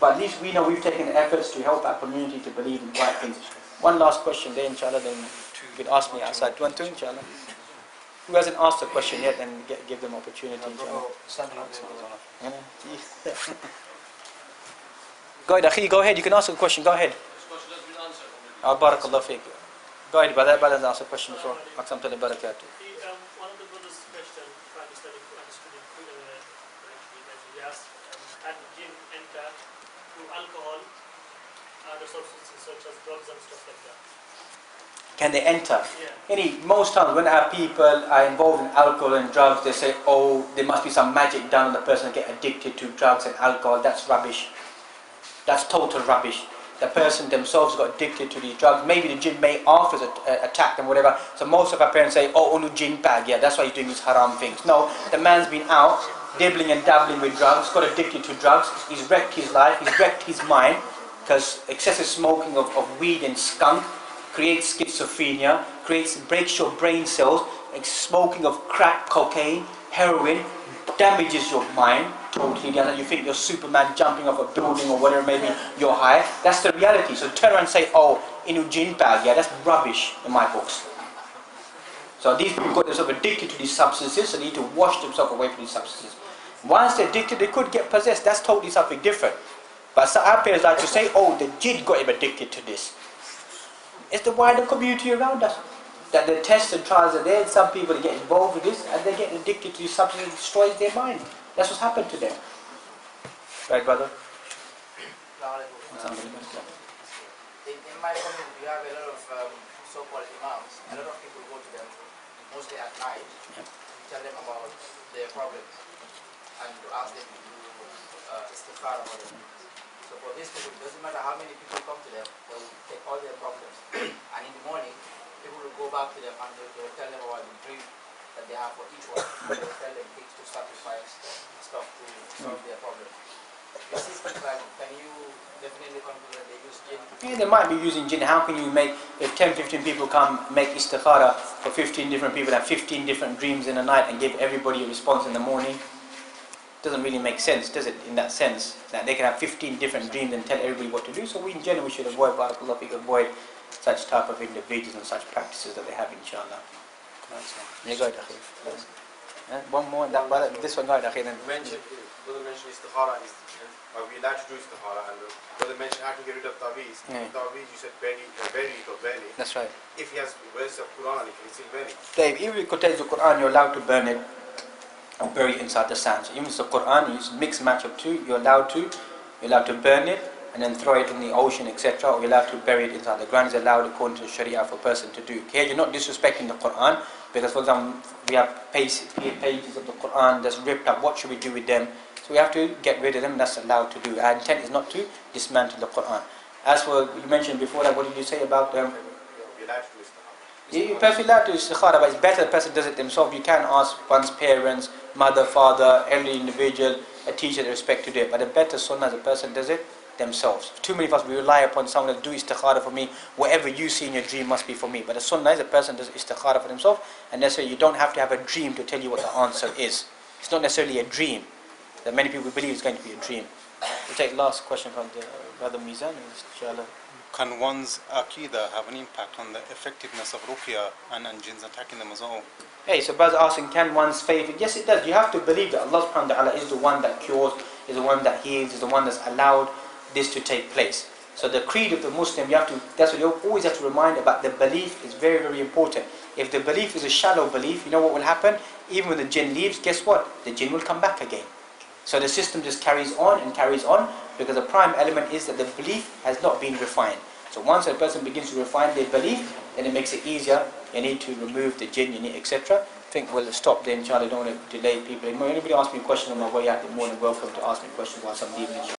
S1: But at least we know we've taken the efforts to help our community to believe in the right things. One last question there, inshallah, then you can ask me outside. Do you want to, inshallah? Who hasn't asked a question yet, then give them opportunity, inshallah. Go ahead, Akhi, go ahead. You can ask a question. Go ahead. Barakallah fiqh. Go ahead, brother. Brother, ask a question before. Aqsam tali barakatuh.
S11: One of the brothers' question, if I understood it correctly, he asked, had jinn enter through alcohol, other substances such as drugs and stuff like that?
S1: Can they enter? Most times when our people are involved in alcohol and drugs, they say, oh, there must be some magic done on the person to get addicted to drugs and alcohol. That's rubbish. That's total rubbish. The person themselves got addicted to these drugs. Maybe the jinn may afterwards attack them, whatever. So most of our parents say, oh, unu jinn bag, yeah, that's why he's doing these haram things. No, the man's been out, dibbling and dabbling with drugs, got addicted to drugs, he's wrecked his life, he's wrecked his mind, because excessive smoking of weed and skunk creates schizophrenia, breaks your brain cells. Smoking of crack, cocaine, heroin damages your mind totally. You think you're Superman jumping off a building or whatever, maybe you're high. That's the reality. So turn around and say, oh, inu jinn bag, yeah, that's rubbish in my books. So these people got themselves addicted to these substances, so they need to wash themselves away from these substances. Once they're addicted, they could get possessed. That's totally something different. But some our parents like to say, oh, the jinn got him addicted to this. It's the wider community around us. That the tests and trials are there, and some people get involved with this, and they get addicted to these substances, it destroys their mind. That's what's happened to them. Right, brother?
S6: In my community, we have a lot of so-called imams. A lot of people go to them, mostly at night, to tell them about their problems, and to ask them to do istikhara for them. So for this people, it doesn't matter how many people come to them, they will take all their problems. And in the morning, people will go back to them and they will tell them about the dream that they have for each one. They will tell them things to sacrifice, stuff to solve their problem. This is like, can you definitely conclude that they use jinn?
S1: Yeah, they might be using jinn. How can you make, if 10, 15 people come make istikhara for 15 different people, have 15 different dreams in a night and give everybody a response in the morning? Doesn't really make sense, does it, in that sense? That they can have 15 different dreams and tell everybody what to do. So we in general, we should avoid, avoid such type of individuals and such practices that they have, inshallah. Yeah, go ahead, one more, that brother, this one, go ahead, brother mentioned istikhara,
S13: we allowed to do istikhara, and brother mentioned how to get rid of taweez. Taweez, you said bury it or burn it.
S1: That's right.
S13: If he has verses of Quran, he can still burn it.
S1: Dave, even if it contains the Quran, you're allowed to burn it and bury it inside the sand. So even if it's the Quran, you mix match of two, you're allowed to burn it and then throw it in the ocean, etc. Or you're allowed to bury it inside the ground. Is allowed according to Sharia for a person to do. Here you're not disrespecting the Quran, because for example, we have pages of the Quran that's ripped up. What should we do with them? So we have to get rid of them. That's allowed to do. Our intent is not to dismantle the Quran. As for, you mentioned before that, what did you say about them? You're perfectly allowed to do istikhara, but it's better the person does it themselves. You can ask one's parents, mother, father, elderly individual, a teacher, they respect to do it. But the better sunnah is a person does it themselves. Too many of us, we rely upon someone to do istikhara for me. Whatever you see in your dream must be for me. But the sunnah is a person does istikhara for themselves, and necessarily you don't have to have a dream to tell you what the answer is. It's not necessarily a dream. That many people believe it's going to be a dream. We'll take last question from the brother Mizan, inshallah.
S14: Can one's aqidah have an impact on the effectiveness of ruqya and jinns attacking them as well?
S1: Hey, so brother asking, can one's faith? Yes, it does. You have to believe that Allah subhanahu wa ta'ala is the one that cures, is the one that heals, is the one that's allowed this to take place. So the creed of the Muslim, that's what you always have to remind about. The belief is very, very important. If the belief is a shallow belief, you know what will happen? Even when the jinn leaves, guess what? The jinn will come back again. So the system just carries on and carries on, because the prime element is that the belief has not been refined. So once a person begins to refine their belief, then it makes it easier. You need to remove the jinn, you need etc. I think we'll stop there, inshallah. I don't want to delay people. If anybody asks me a question on my way out, they're more than welcome to ask me questions while I'm leaving.